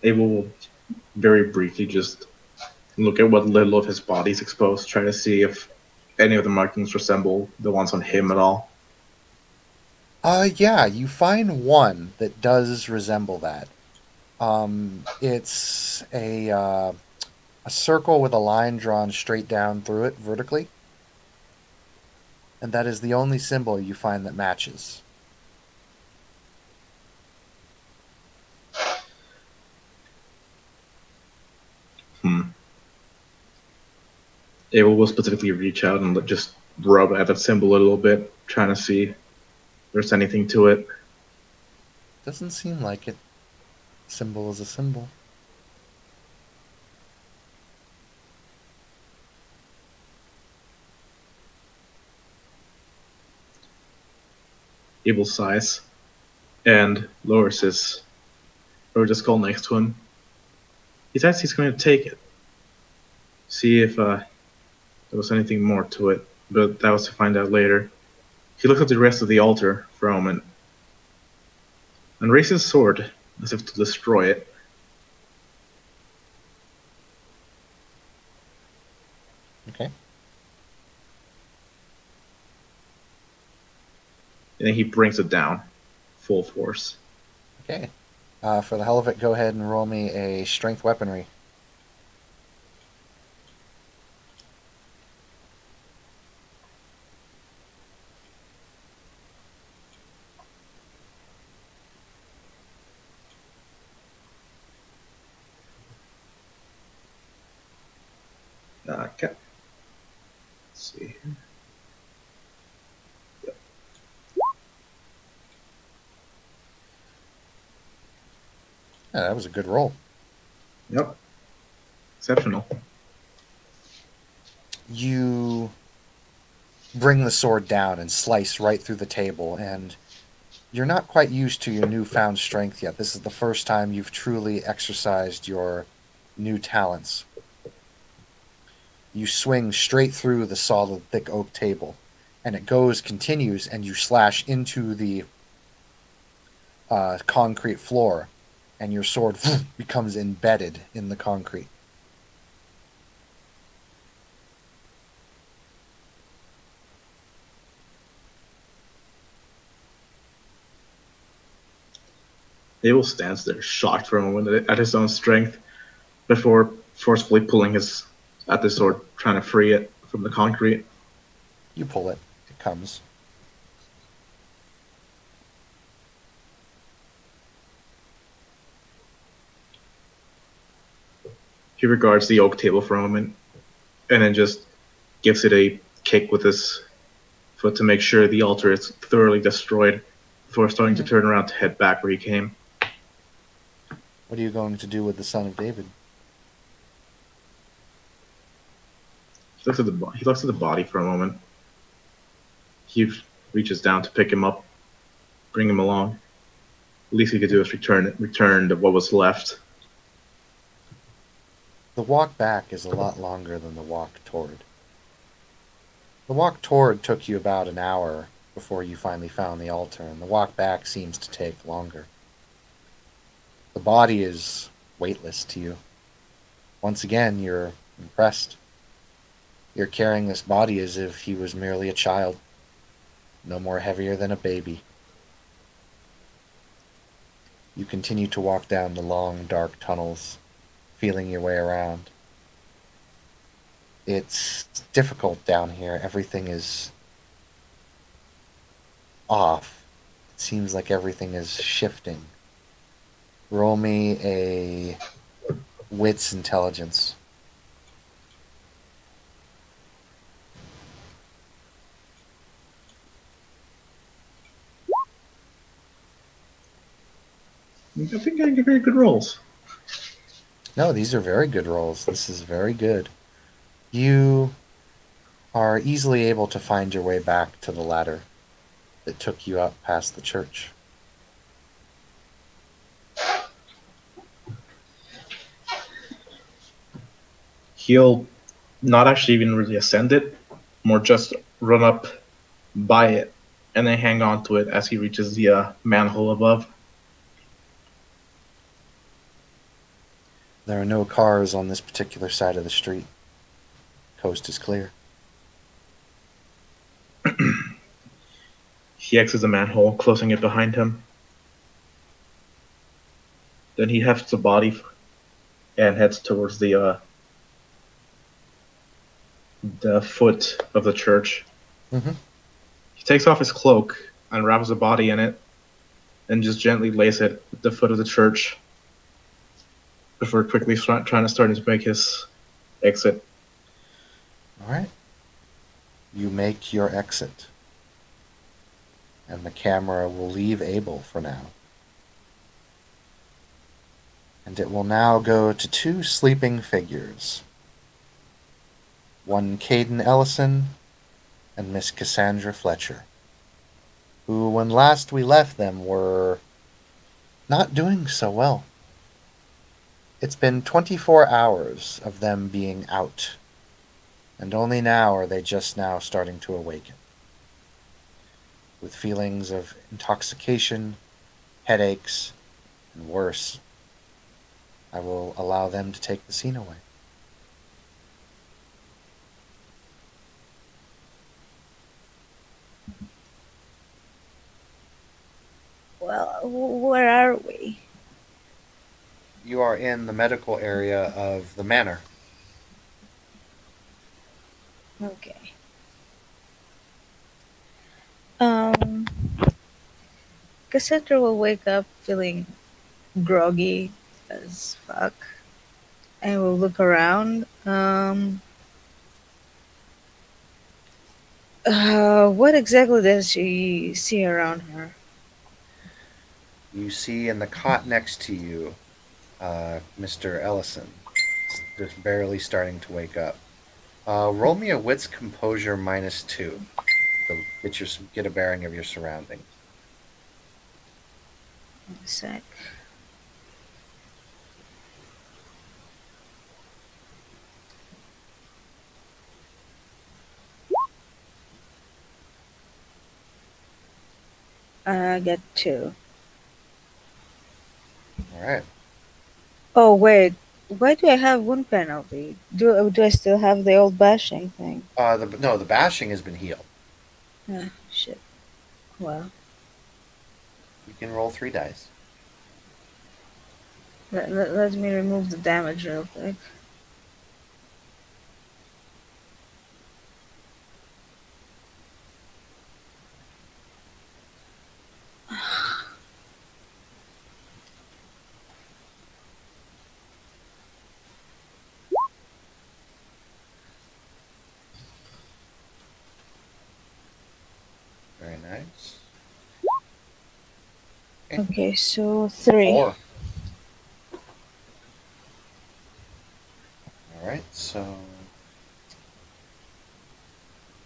Abel will very briefly just look at what little of his body is exposed, try to see if any of the markings resemble the ones on him at all. Yeah, you find one that does resemble that. It's a circle with a line drawn straight down through it vertically, and that is the only symbol you find that matches. Abel will specifically reach out and just rub at that symbol a little bit, trying to see if there's anything to it. Doesn't seem like it. Symbol is a symbol. Abel sighs and lowers the skull next to him. He says he's going to take it, see if there was anything more to it, but that was to find out later. He looks at the rest of the altar for a moment and raises his sword as if to destroy it. Okay. And then he brings it down, full force. Okay. For the hell of it, go ahead and roll me a strength weaponry. Okay. Let's see here. Yep. Yeah, that was a good roll. Yep. Exceptional. You bring the sword down and slice right through the table, and you're not quite used to your newfound strength yet. This is the first time you've truly exercised your new talents. You swing straight through the solid, thick oak table, and it continues, and you slash into the concrete floor, and your sword becomes embedded in the concrete. Abel stands there, shocked for a moment at his own strength, before forcefully pulling at the sword, trying to free it from the concrete. You pull it. It comes. He regards the oak table for a moment, and then just gives it a kick with his foot to make sure the altar is thoroughly destroyed before starting to turn around to head back where he came. What are you going to do with the Son of David? He looks at the body for a moment. He reaches down to pick him up, bring him along. The least he could do is return what was left. The walk back is a lot longer than the walk toward. The walk toward took you about an hour before you finally found the altar, and the walk back seems to take longer. The body is weightless to you. Once again, you're impressed. You're carrying this body as if he was merely a child, no more heavier than a baby. You continue to walk down the long, dark tunnels, feeling your way around. It's difficult down here. Everything is off. It seems like everything is shifting. Roll me a wits intelligence. I think I get very good rolls. No, these are very good rolls. This is very good. You are easily able to find your way back to the ladder that took you up past the church. He'll not actually even really ascend it, more just run up by it and then hang on to it as he reaches the manhole above. There are no cars on this particular side of the street. Coast is clear. He exits the manhole, closing it behind him. Then he hefts the body and heads towards the foot of the church. Mm-hmm. He takes off his cloak and wraps the body in it, and just gently lays it at the foot of the church before quickly trying to start to make his exit. All right. You make your exit. And the camera will leave Abel for now. And it will now go to two sleeping figures. One Caden Ellison and Miss Cassandra Fletcher, who, when last we left them, were not doing so well. It's been 24 hours of them being out, and only now are they just now starting to awaken, with feelings of intoxication, headaches, and worse. I will allow them to take the scene away. Well, where are we? You are in the medical area of the manor. Okay. Um, Cassandra will wake up feeling groggy as fuck and will look around. What exactly does she see around her? You see in the cot next to you, Mr. Ellison, just barely starting to wake up. Roll me a wits composure -2 to get a bearing of your surroundings. A sec. I get 2. All right. Oh wait, why do I have 1 penalty? Do I still have the old bashing thing? The bashing has been healed. Ah, shit. Well, You can roll 3 dice. let me remove the damage real quick. Very nice. Okay, so 3. 4. All right. So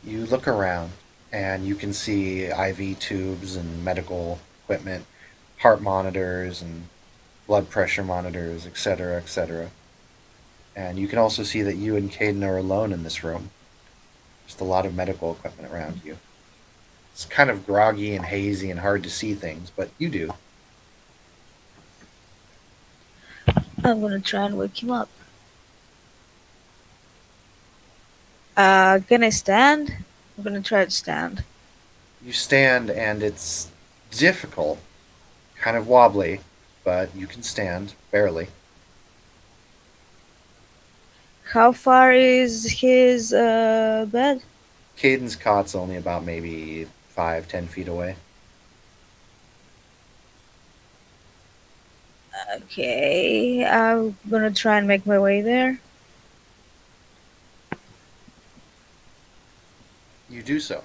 you look around, and you can see IV tubes and medical equipment, heart monitors and blood pressure monitors, etc., etc. And you can also see that you and Caden are alone in this room. Just a lot of medical equipment around you. It's kind of groggy and hazy and hard to see things, but you do. I'm gonna try and wake him up. Can I stand? I'm gonna try to stand. You stand, and it's difficult, kind of wobbly, but you can stand, barely. How far is his bed? Caden's cot's only about maybe 5, 10 feet away. Okay, I'm gonna try and make my way there. You do so.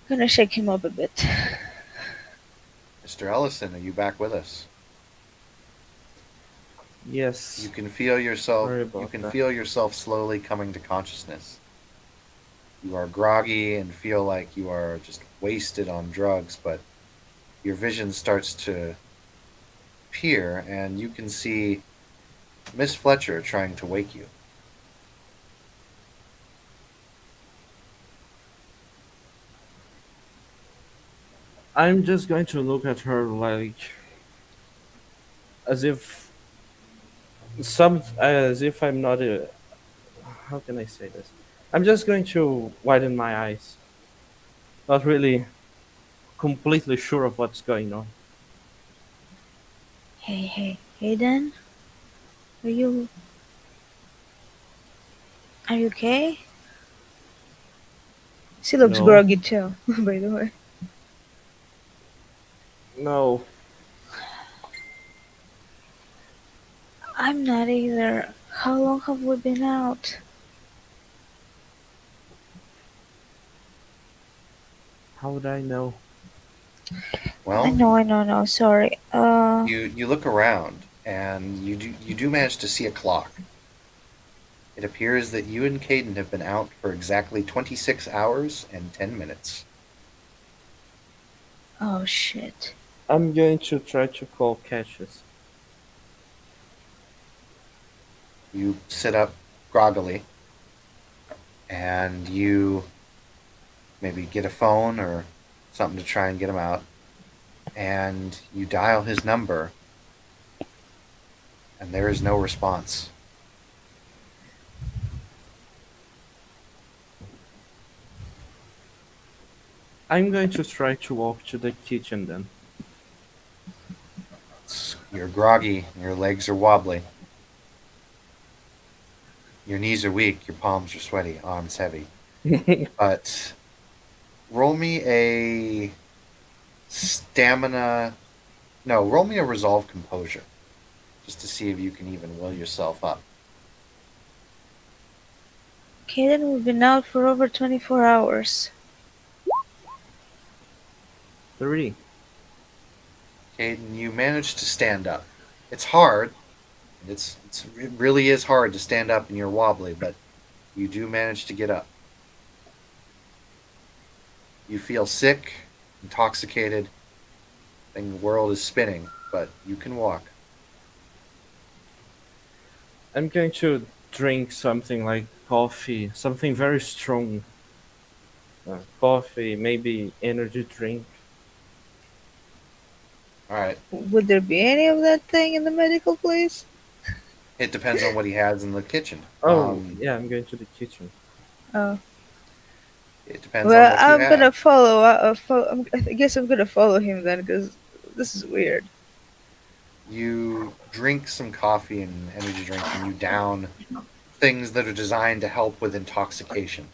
Gonna shake him up a bit. Mr. Ellison, are you back with us? Yes. You can feel yourself. Sorry You about can that. feel yourself slowly coming to consciousness. You are groggy and feel like you are just wasted on drugs, but your vision starts to appear, and you can see Miss Fletcher trying to wake you. I'm just going to look at her like as if I'm not a. How can I say this? I'm just going to widen my eyes. Not really completely sure of what's going on. Hey, Dan. Are you okay? She looks No. groggy too, by the way. No. I'm not either. How long have we been out? How would I know? Well, I know. Sorry. you look around, and you do manage to see a clock. It appears that you and Caden have been out for exactly 26 hours and 10 minutes. Oh shit. I'm going to try to call Cassius. You sit up groggily, and you maybe get a phone or something to try and get him out, and you dial his number, and there is no response. I'm going to try to walk to the kitchen then. You're groggy, your legs are wobbly, your knees are weak, your palms are sweaty, arms heavy. But roll me a stamina. No, roll me a resolve composure, just to see if you can even will yourself up. Kaden, we've been out for over 24 hours. 3. Caden, you manage to stand up. It's hard. It really is hard to stand up and you're wobbly, but you do manage to get up. You feel sick, intoxicated, and the world is spinning, but you can walk. I'm going to drink something like coffee, something very strong. Coffee, maybe energy drink. All right. Would there be any of that thing in the medical place? It depends on what he has in the kitchen. Oh, yeah, I'm going to the kitchen. Oh. It depends on Well, what you I'm have. gonna follow. I guess I'm gonna follow him then, because this is weird. You drink some coffee and energy drink, and you down things that are designed to help with intoxication.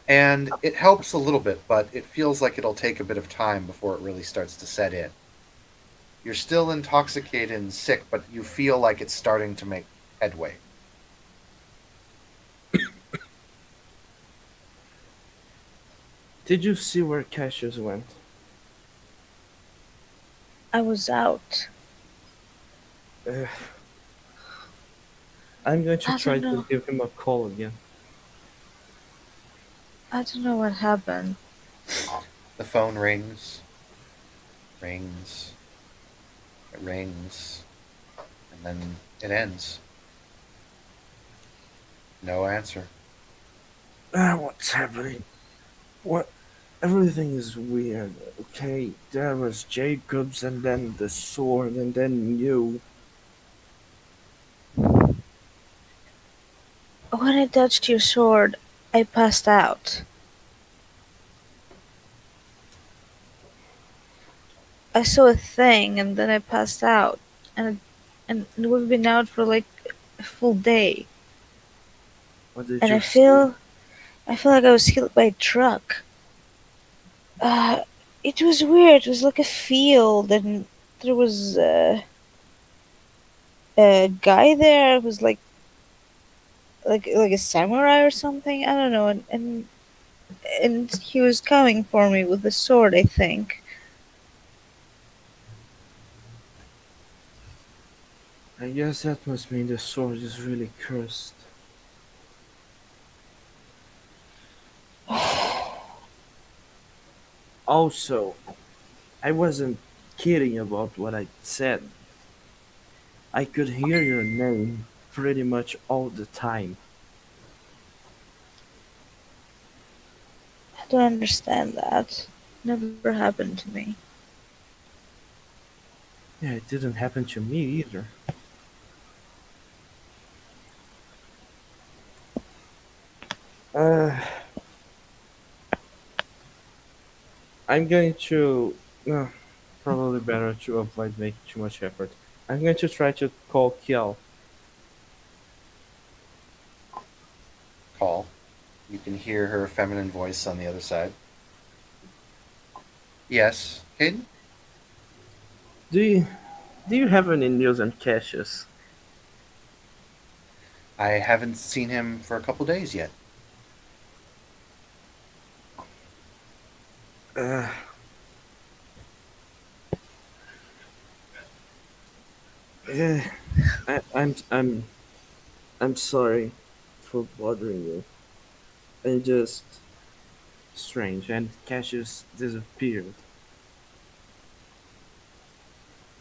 And it helps a little bit, but it feels like it'll take a bit of time before it really starts to set in. You're still intoxicated and sick, but you feel like it's starting to make headway. Did you see where Cassius went? I was out. I'm going to I try don't know. to give him a call again. I don't know what happened. The phone rings, rings, it rings, and then it ends. No answer. What's happening? What? Everything is weird. Okay, there was Jacobs, and then the sword, and then you. When I touched your sword, I passed out. I saw a thing and then I passed out, and and we've been out for like a full day, What did and you see? I feel like I was hit by a truck. Uh, it was weird. It was like a field, and there was a guy there who was like a samurai or something. I don't know, and he was coming for me with a sword, I think. I guess that must mean the sword is really cursed. Also, I wasn't kidding about what I said. I could hear your name pretty much all the time. I don't understand that. Never happened to me. Yeah, it didn't happen to me either. Uh, I'm going to. Probably better to avoid making too much effort. I'm going to try to call Kiel. Call. You can hear her feminine voice on the other side. Yes, Caden? Do you do you have any news on Cassius? I haven't seen him for a couple days yet. Uh, eh, I'm sorry for bothering you. I just strange and Cassius disappeared.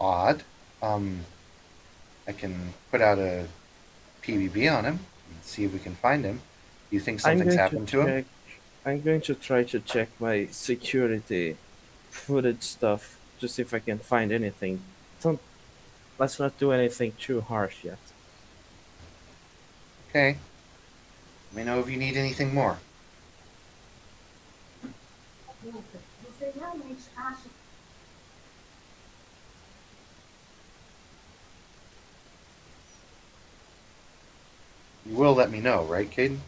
Odd. Um, I can put out a PBB on him and see if we can find him. Do you think I'm something's going to happened to him? check. I'm going to try to check my security footage stuff to see if I can find anything. Don't let's not do anything too harsh yet. Okay. Let me know if you need anything more. You will let me know, right, Caden?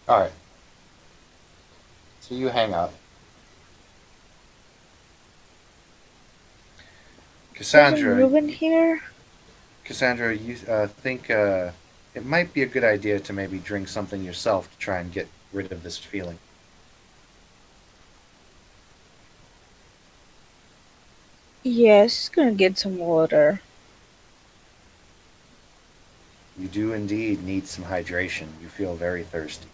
All right. So you hang up. Wasn't Cassandra, Ruben here? Cassandra, you think it might be a good idea to maybe drink something yourself to try and get rid of this feeling. Yes, gonna get some water. You do indeed need some hydration. You feel very thirsty.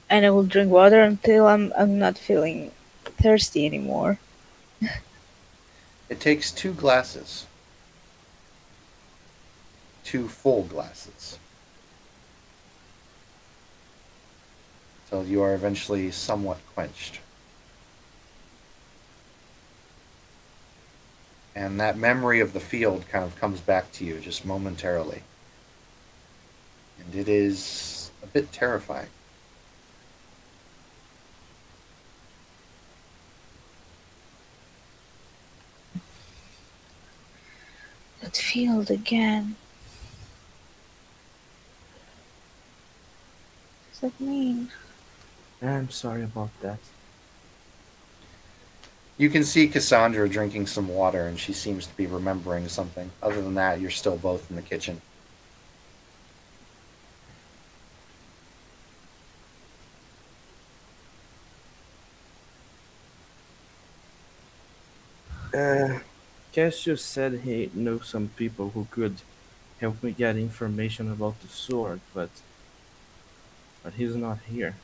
And I will drink water until I'm not feeling thirsty anymore. It takes 2 glasses, 2 full glasses, till you are eventually somewhat quenched. And that memory of the field kind of comes back to you just momentarily. And it is a bit terrifying. That field again. What does that mean? I'm sorry about that. You can see Cassandra drinking some water, and she seems to be remembering something. Other than that, you're still both in the kitchen. Uh, Cassius said he knew some people who could help me get information about the sword, but he's not here.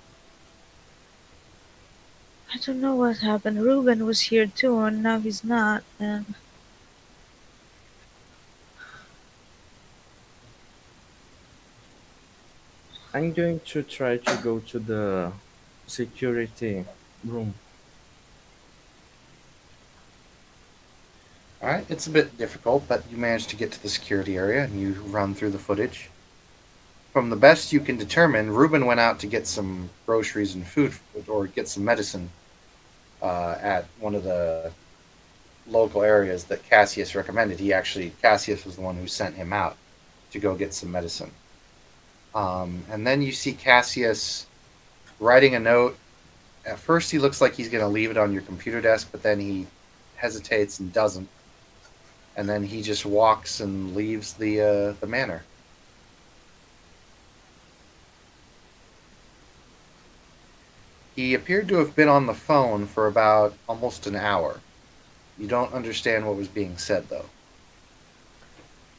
I don't know what happened. Ruben was here too, and now he's not. And I'm going to try to go to the security room. All right, it's a bit difficult, but you manage to get to the security area and you run through the footage. from the best you can determine, Reuben went out to get some groceries and food, or get some medicine at one of the local areas that Cassius recommended. Cassius was the one who sent him out to go get some medicine. And then you see Cassius writing a note. At first, he looks like he's going to leave it on your computer desk, but then he hesitates and doesn't. And then he just walks and leaves the manor. He appeared to have been on the phone for about almost an hour. You don't understand what was being said, though.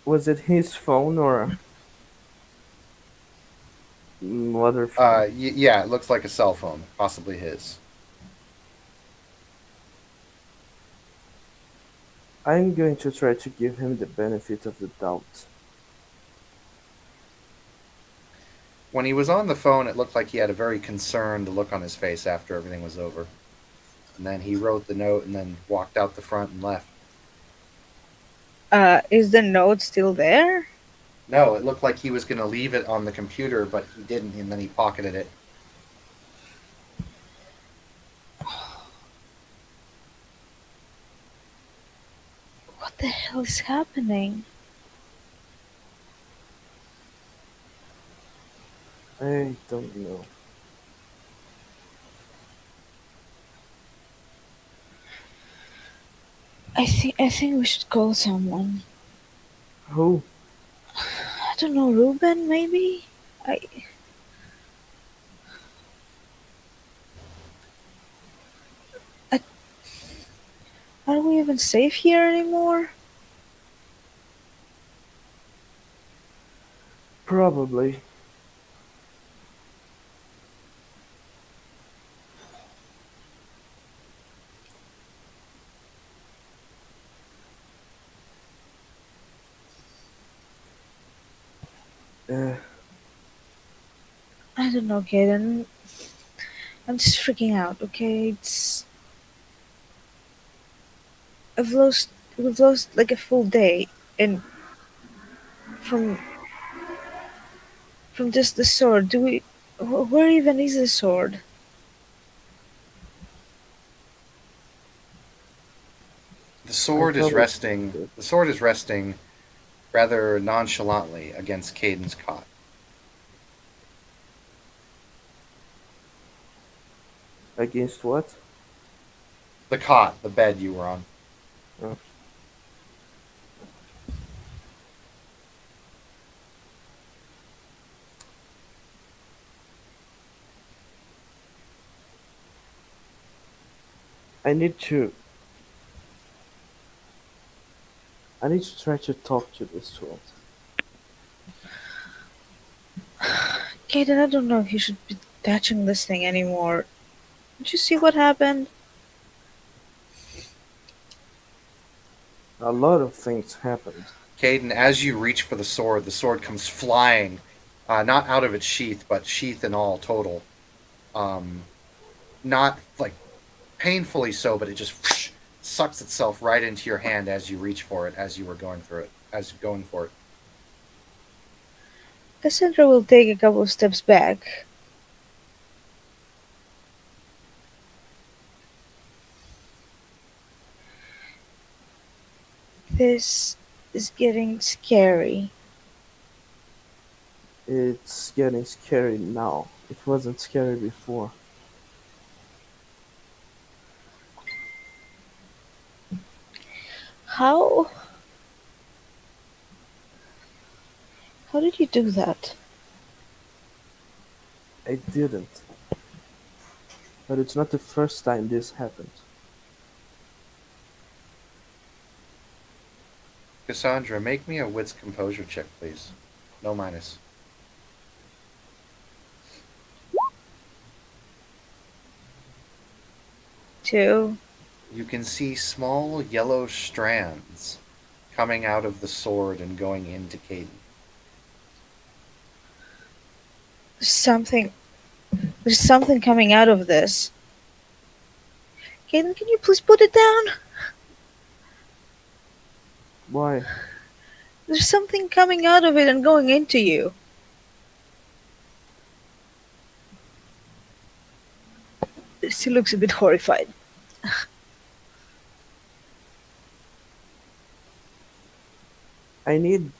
Was it his phone or other phone? Yeah, it looks like a cell phone, possibly his. I'm going to try to give him the benefit of the doubt. When he was on the phone, it looked like he had a very concerned look on his face after everything was over. And then he wrote the note and then walked out the front and left. Is the note still there? No, it looked like he was going to leave it on the computer, but he didn't, and then he pocketed it. What the hell is happening? I don't know. I think we should call someone. Who? I don't know, Ruben, maybe? Are we even safe here anymore? Probably. I don't know, Kaden. I'm just freaking out, okay? We've lost like a full day, and from just the sword. Where even is the sword? The sword is resting. The sword is resting rather nonchalantly against Caden's cot. Against what? The cot, the bed you were on. Oh. I need to try to talk to this sword. Kaden, I don't know if you should be touching this thing anymore. Did you see what happened? A lot of things happened. Caden, as you reach for the sword comes flying, not out of its sheath, but sheath and all total. Not like painfully so, but it just whoosh, sucks itself right into your hand as you reach for it, as you were going for it. Cassandra will take a couple of steps back. This is getting scary. It's getting scary now. It wasn't scary before. How did you do that? I didn't. But it's not the first time this happened. Cassandra, make me a wits composure check, please. No minus. Two. You can see small yellow strands coming out of the sword and going into Caden. There's something coming out of this. Kaden, can you please put it down? Why? There's something coming out of it and going into you. She looks a bit horrified. I need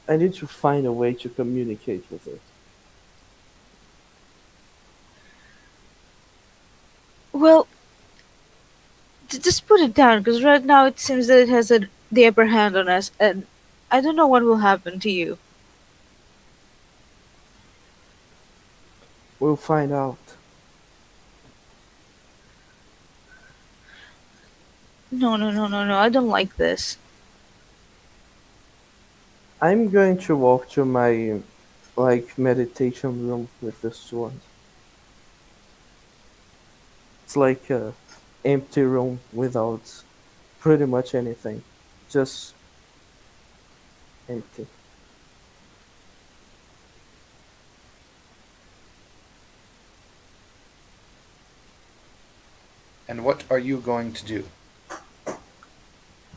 I need to find a way to communicate with it. Well, just put it down, because right now it seems that it has the upper hand on us, and I don't know what will happen to you. We'll find out. No, no, no, no, no. I don't like this. I'm going to walk to my meditation room with the sword. It's like a empty room without pretty much anything. Just empty. And what are you going to do?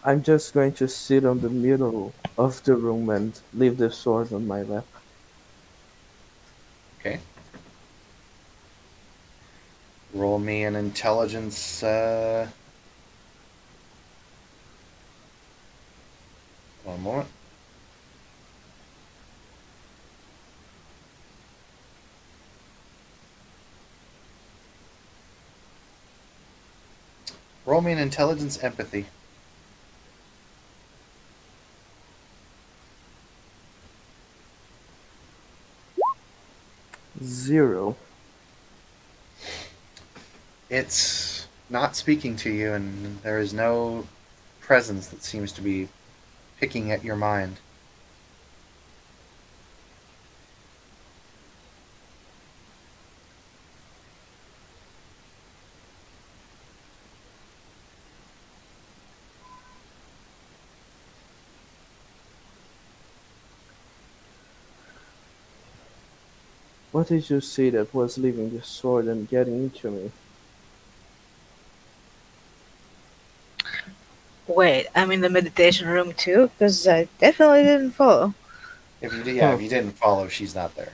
I'm just going to sit on the middle of the room and leave the sword on my lap. Okay. Roll me an intelligence. One moment. Roll me an intelligence empathy. 0. It's not speaking to you, and there is no presence that seems to be picking at your mind. What did you see that was leaving the sword and getting into me? Wait, I'm in the meditation room too? Because I definitely didn't follow. If you Huh. didn't follow, she's not there.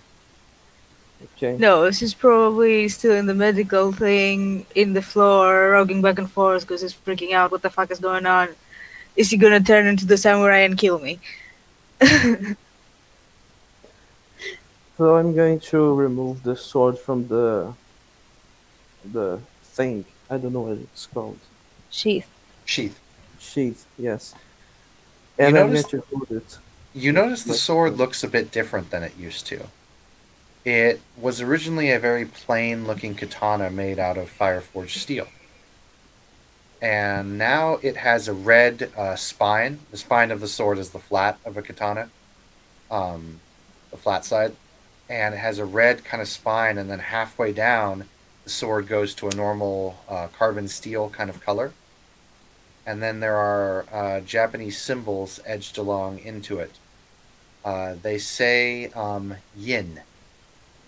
Okay. No, she's probably still in the medical thing, in the floor, rocking back and forth because she's freaking out. What the fuck is going on? Is he gonna turn into the samurai and kill me? So I'm going to remove the sword from the thing. I don't know what it's called. Sheath. Sheath. Sheath, yes. You And I'm going notice to hold it. you notice the sword looks a bit different than it used to. It was originally a very plain looking katana made out of fireforged steel. And now it has a red spine. The spine of the sword is the flat of a katana, the flat side. And it has a red kind of spine, and then halfway down, the sword goes to a normal carbon steel kind of color. And then there are Japanese symbols edged along into it. They say yin.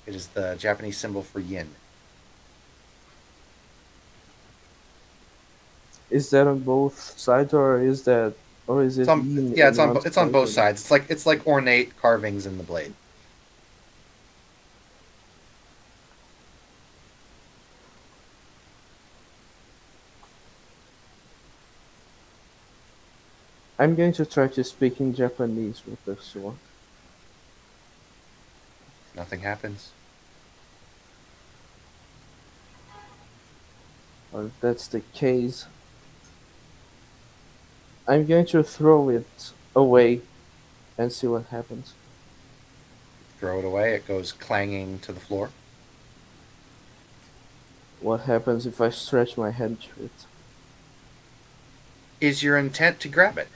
It is the Japanese symbol for yin. Is that on both sides, or is it It's on, yin yeah, in one it's on side both or- sides. It's like ornate carvings in the blade. I'm going to try to speak in Japanese with the sword. Nothing happens. Or if that's the case, I'm going to throw it away and see what happens. Throw it away. It goes clanging to the floor. What happens if I stretch my hand to it? Is your intent to grab it?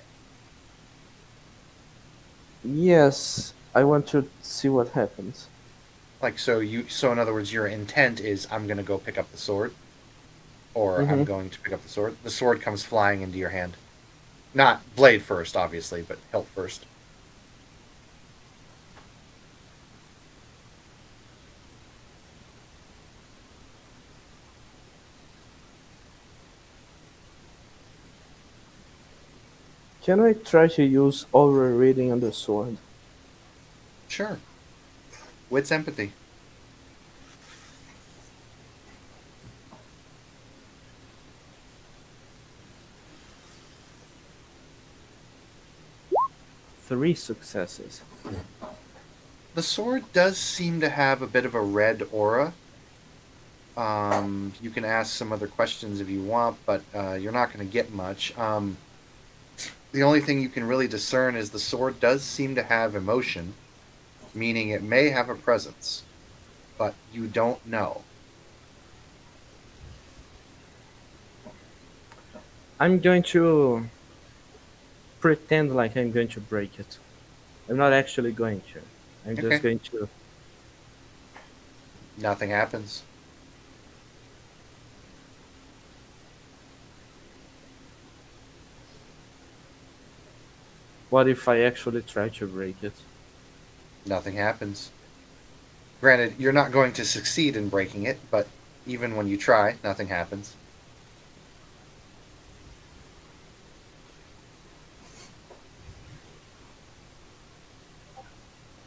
Yes, I want to see what happens. Like, so in other words, your intent is I'm going to go pick up the sword, or I'm Mhm. going to pick up the sword. The sword comes flying into your hand. Not blade first, obviously, but hilt first. Can I try to use aura reading on the sword? Sure. Wits empathy. 3 successes. The sword does seem to have a bit of a red aura. You can ask some other questions if you want, but you're not going to get much. The only thing you can really discern is the sword does seem to have emotion, meaning it may have a presence, but you don't know. I'm going to pretend like I'm going to break it. I'm not actually going to. I'm Okay. just going to. Nothing happens. What if I actually try to break it? Nothing happens. Granted, you're not going to succeed in breaking it, but even when you try, nothing happens.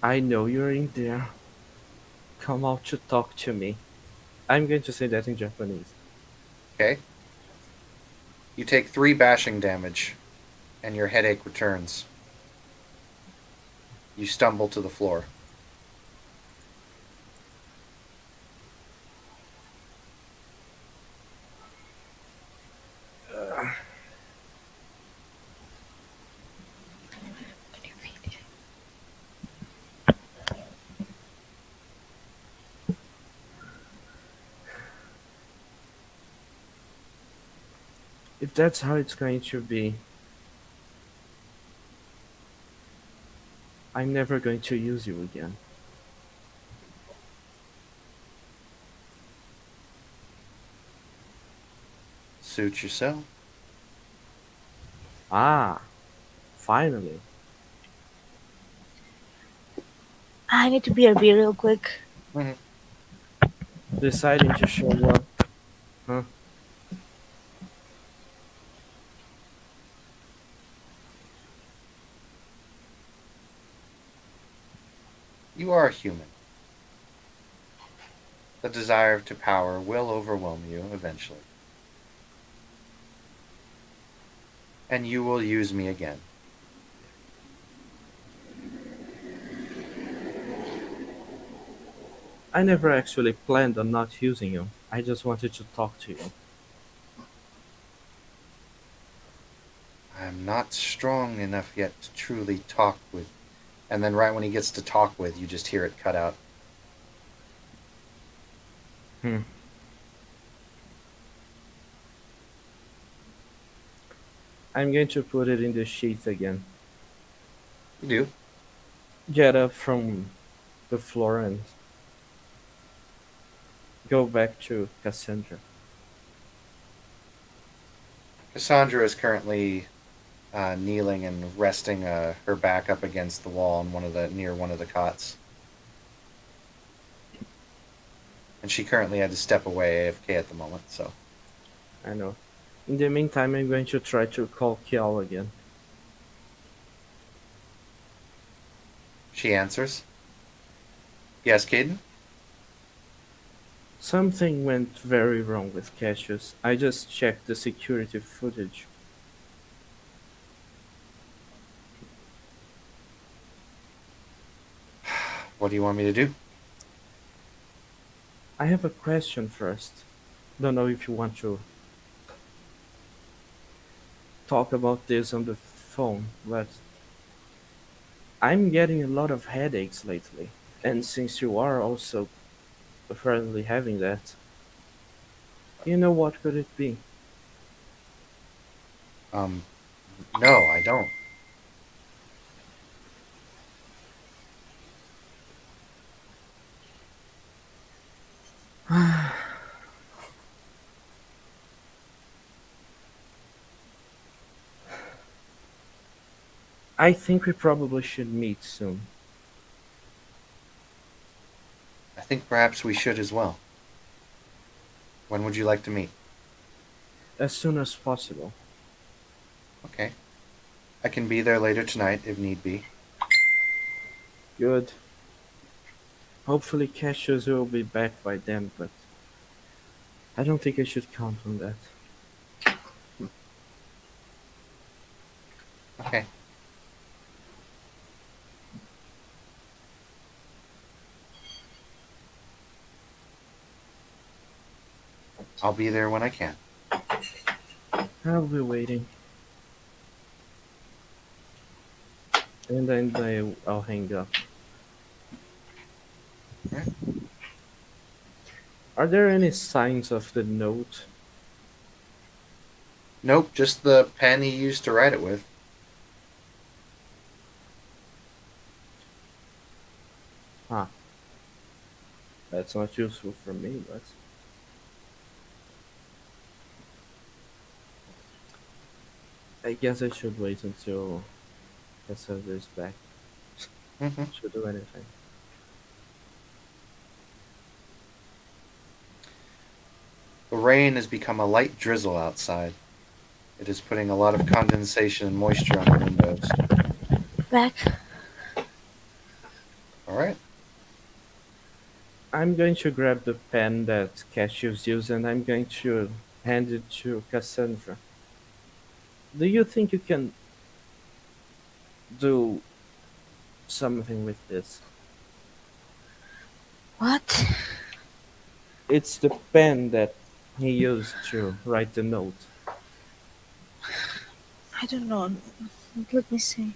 I know you're in there. Come out to talk to me. I'm going to say that in Japanese. Okay? You take 3 bashing damage, and your headache returns. You stumble to the floor. If that's how it's going to be, I'm never going to use you again. Suit yourself. Ah, finally. I need to BRB real quick. Deciding to show up. Huh? You are human. The desire to power will overwhelm you eventually. And you will use me again. I never actually planned on not using you. I just wanted to talk to you. I'm not strong enough yet to truly talk with. And then right when he gets to talk with, you just hear it cut out. I'm going to put it in the sheath again. You do. Get up from the floor and go back to Cassandra. Cassandra is currently kneeling and resting her back up against the wall on near one of the cots. And she currently had to step away AFK at the moment, so. I know. In the meantime, I'm going to try to call Kial again. She answers. Yes, Caden? Something went very wrong with Cassius. I just checked the security footage. What do you want me to do? I have a question first. Don't know if you want to talk about this on the phone, but I'm getting a lot of headaches lately. And since you are also apparently having that, you know what could it be? No, I don't. I think we probably should meet soon. I think perhaps we should as well. When would you like to meet? As soon as possible. Okay. I can be there later tonight if need be. Good. Hopefully Cassius will be back by then, but I don't think I should count on that. Okay. I'll be there when I can. I'll be waiting. And then I'll hang up. Right. Are there any signs of the note? Nope, just the pen he used to write it with. Huh. That's not useful for me, but I guess I should wait until Cassandra is back Hmm. to do anything. The rain has become a light drizzle outside. It is putting a lot of condensation and moisture on the windows. Back. All right. I'm going to grab the pen that Cassius used and I'm going to hand it to Cassandra. Do you think you can do something with this? What? It's the pen that he used to write the note. I don't know. Let me see.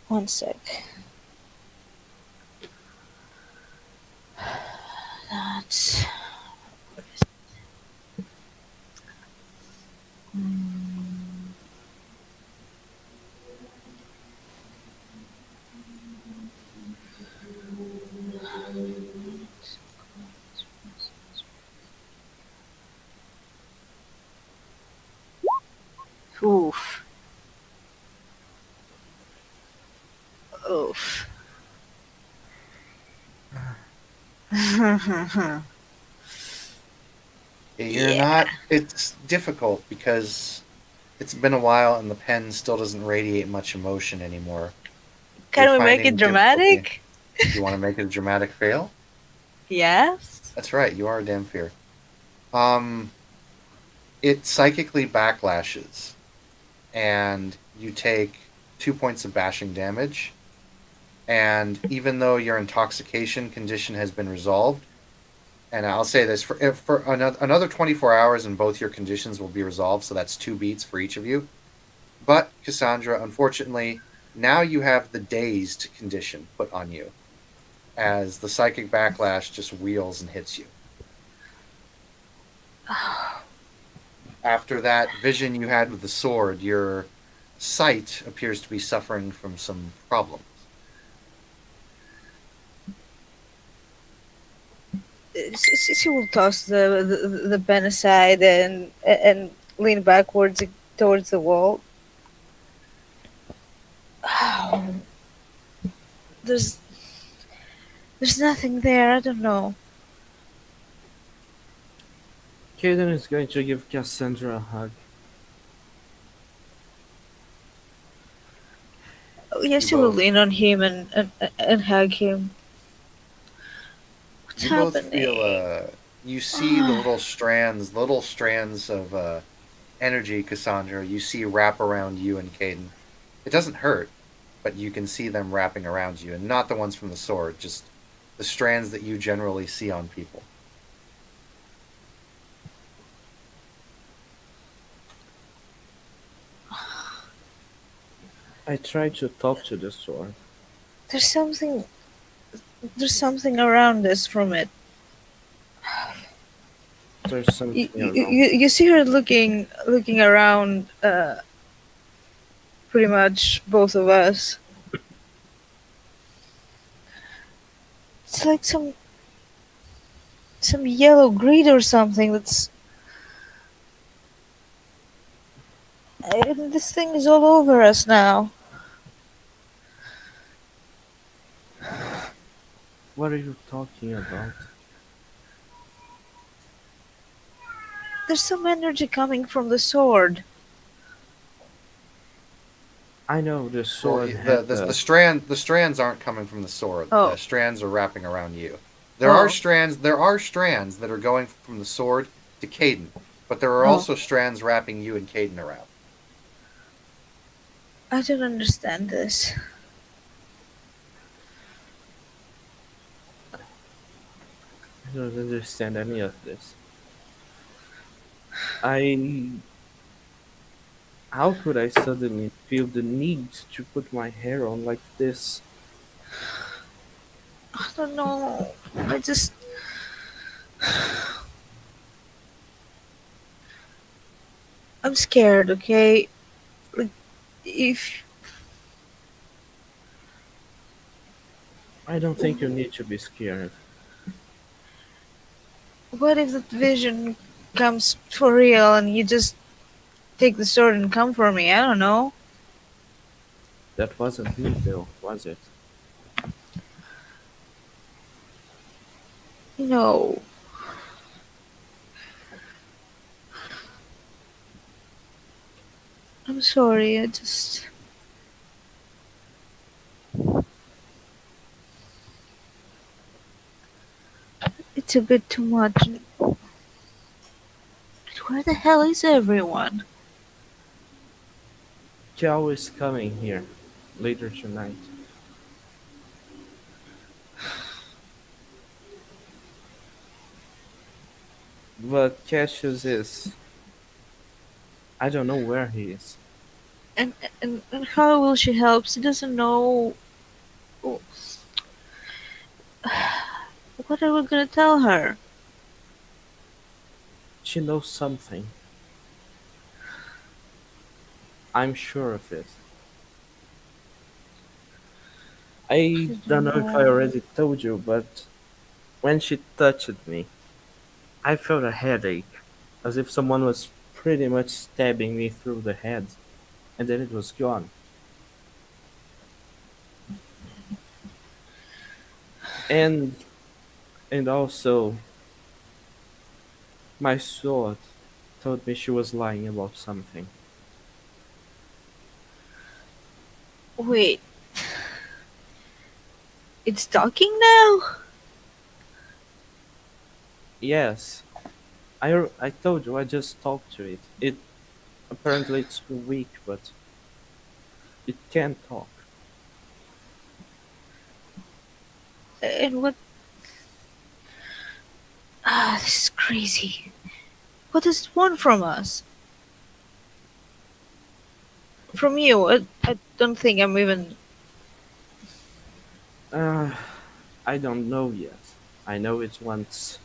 One sec. That's. Mm, Oof. Oof. You're Yeah. not. It's difficult because it's been a while and the pen still doesn't radiate much emotion anymore. Can You're we make it finding difficulty. dramatic? You want to make it a dramatic fail? Yes. That's right. You are a damn fear. It psychically backlashes, and you take 2 points of bashing damage. And even though your intoxication condition has been resolved, and I'll say this for another 24 hours, and both your conditions will be resolved. So that's 2 beats for each of you. But Cassandra, unfortunately, now you have the dazed condition put on you, as the psychic backlash just wheels and hits you. After that vision you had with the sword, your sight appears to be suffering from some problems. She will toss the pen aside and lean backwards towards the wall. There's nothing there. I don't know. Caden is going to give Cassandra a hug. Oh, yes, You she will both- lean on him and hug him. What's You both happening? feel you see the little strands of energy, Cassandra, you see wrap around you and Caden. It doesn't hurt, but you can see them wrapping around you, and not the ones from the sword, just the strands that you generally see on people. I tried to talk to the sword. There's something around us from it. There's something You, around. you see her looking around pretty much both of us. It's like some yellow greed or something that's this thing is all over us now. What are you talking about? There's some energy coming from the sword. I know the Well, sword the strands aren't coming from the sword. Oh. The strands are wrapping around you. There Oh. are strands that are going from the sword to Caden, but there are Oh. also strands wrapping you and Caden around. I don't understand this. don't understand any of this. I. How could I suddenly feel the need to put my hair on like this? I don't know. I just. I'm scared, okay? Like, if. I don't think you need to be scared. What if that vision comes for real and you just take the sword and come for me? I don't know. That wasn't me, though, was it? No. I'm sorry, I just. It's a bit too much. Where the hell is everyone? Kiao is coming here later tonight. But Cassius is. I don't know where he is. And how will she help? She doesn't know. What are we gonna tell her? She knows something. I'm sure of it. I I don't don't know if I know. already told you, but when she touched me, I felt a headache, as if someone was pretty much stabbing me through the head, and then it was gone. And and also my sword told me she was lying about something. Wait, it's talking now? Yes, I told you I just talked to it. It apparently it's weak, but it can talk. And what? Ah, this is crazy. What does it want from us? From you? I don't think I'm even. Uh, I don't know yet. I know it wants.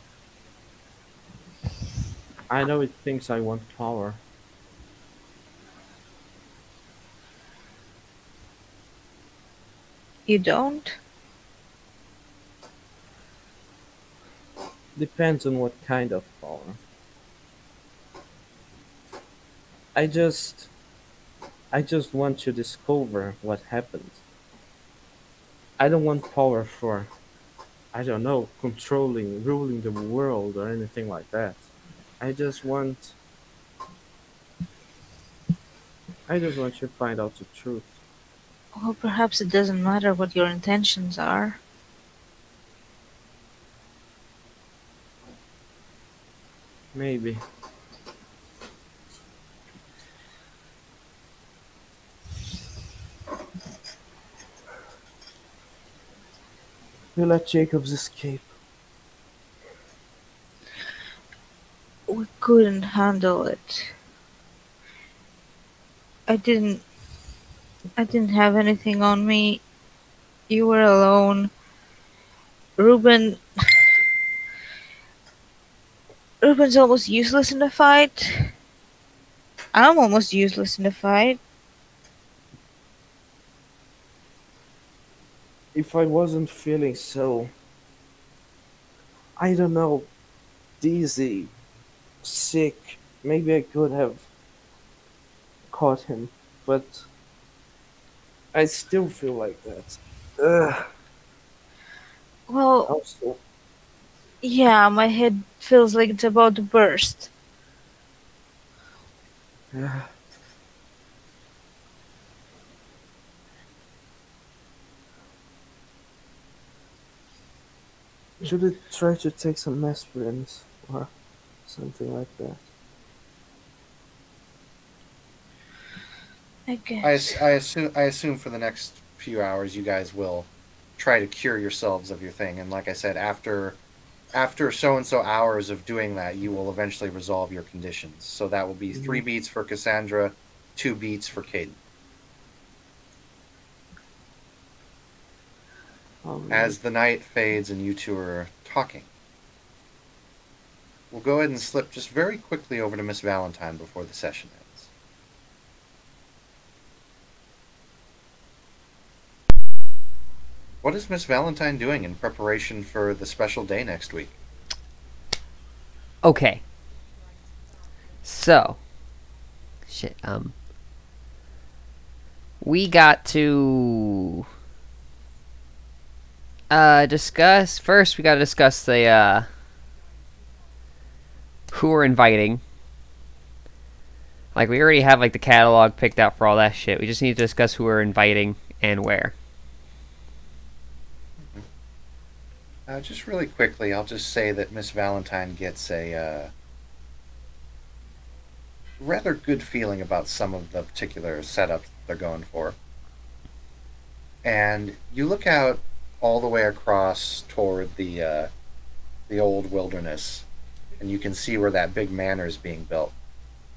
I know it thinks I want power. You don't? Depends on what kind of power. I just I just want to discover what happened. I don't want power for, I don't know, controlling, ruling the world or anything like that. I just want I just want to find out the truth. Well, perhaps it doesn't matter what your intentions are. Maybe. We let Jacobs escape. We couldn't handle it. I didn't. I didn't have anything on me. You were alone. Ruben. Ruben's almost useless in the fight. I'm almost useless in the fight. If I wasn't feeling so, I don't know, dizzy, sick, maybe I could have caught him, but I still feel like that. Ugh. Well, Also, yeah, my head feels like it's about to burst. ugh. Should I try to take some aspirins or something like that? I guess. I assume for the next few hours you guys will try to cure yourselves of your thing. And like I said, after after so and so hours of doing that, you will eventually resolve your conditions. So that will be 3 beats for Cassandra, 2 beats for Caden. As the night fades and you two are talking, we'll go ahead and slip just very quickly over to Miss Valentine before the session ends. What is Miss Valentine doing in preparation for the special day next week? Okay. So, shit. We got to discuss first. We got to discuss the who we're inviting. Like, we already have like the catalog picked out for all that shit. We just need to discuss who we're inviting and where. Just really quickly, I'll just say that Miss Valentine gets a rather good feeling about some of the particular setups they're going for. And you look out all the way across toward the old wilderness, and you can see where that big manor is being built.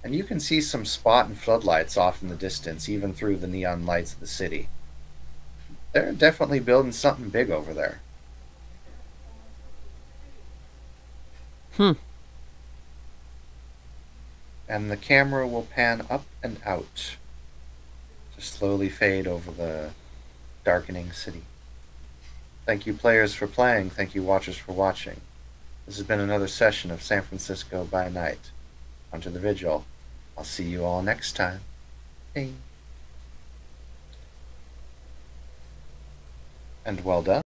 And you can see some spot and floodlights off in the distance, even through the neon lights of the city. They're definitely building something big over there. And the camera will pan up and out to slowly fade over the darkening city. Thank you, players, for playing. Thank you, watchers, for watching. This has been another session of San Francisco by Night. Onto the vigil. I'll see you all next time. Ding. And well done.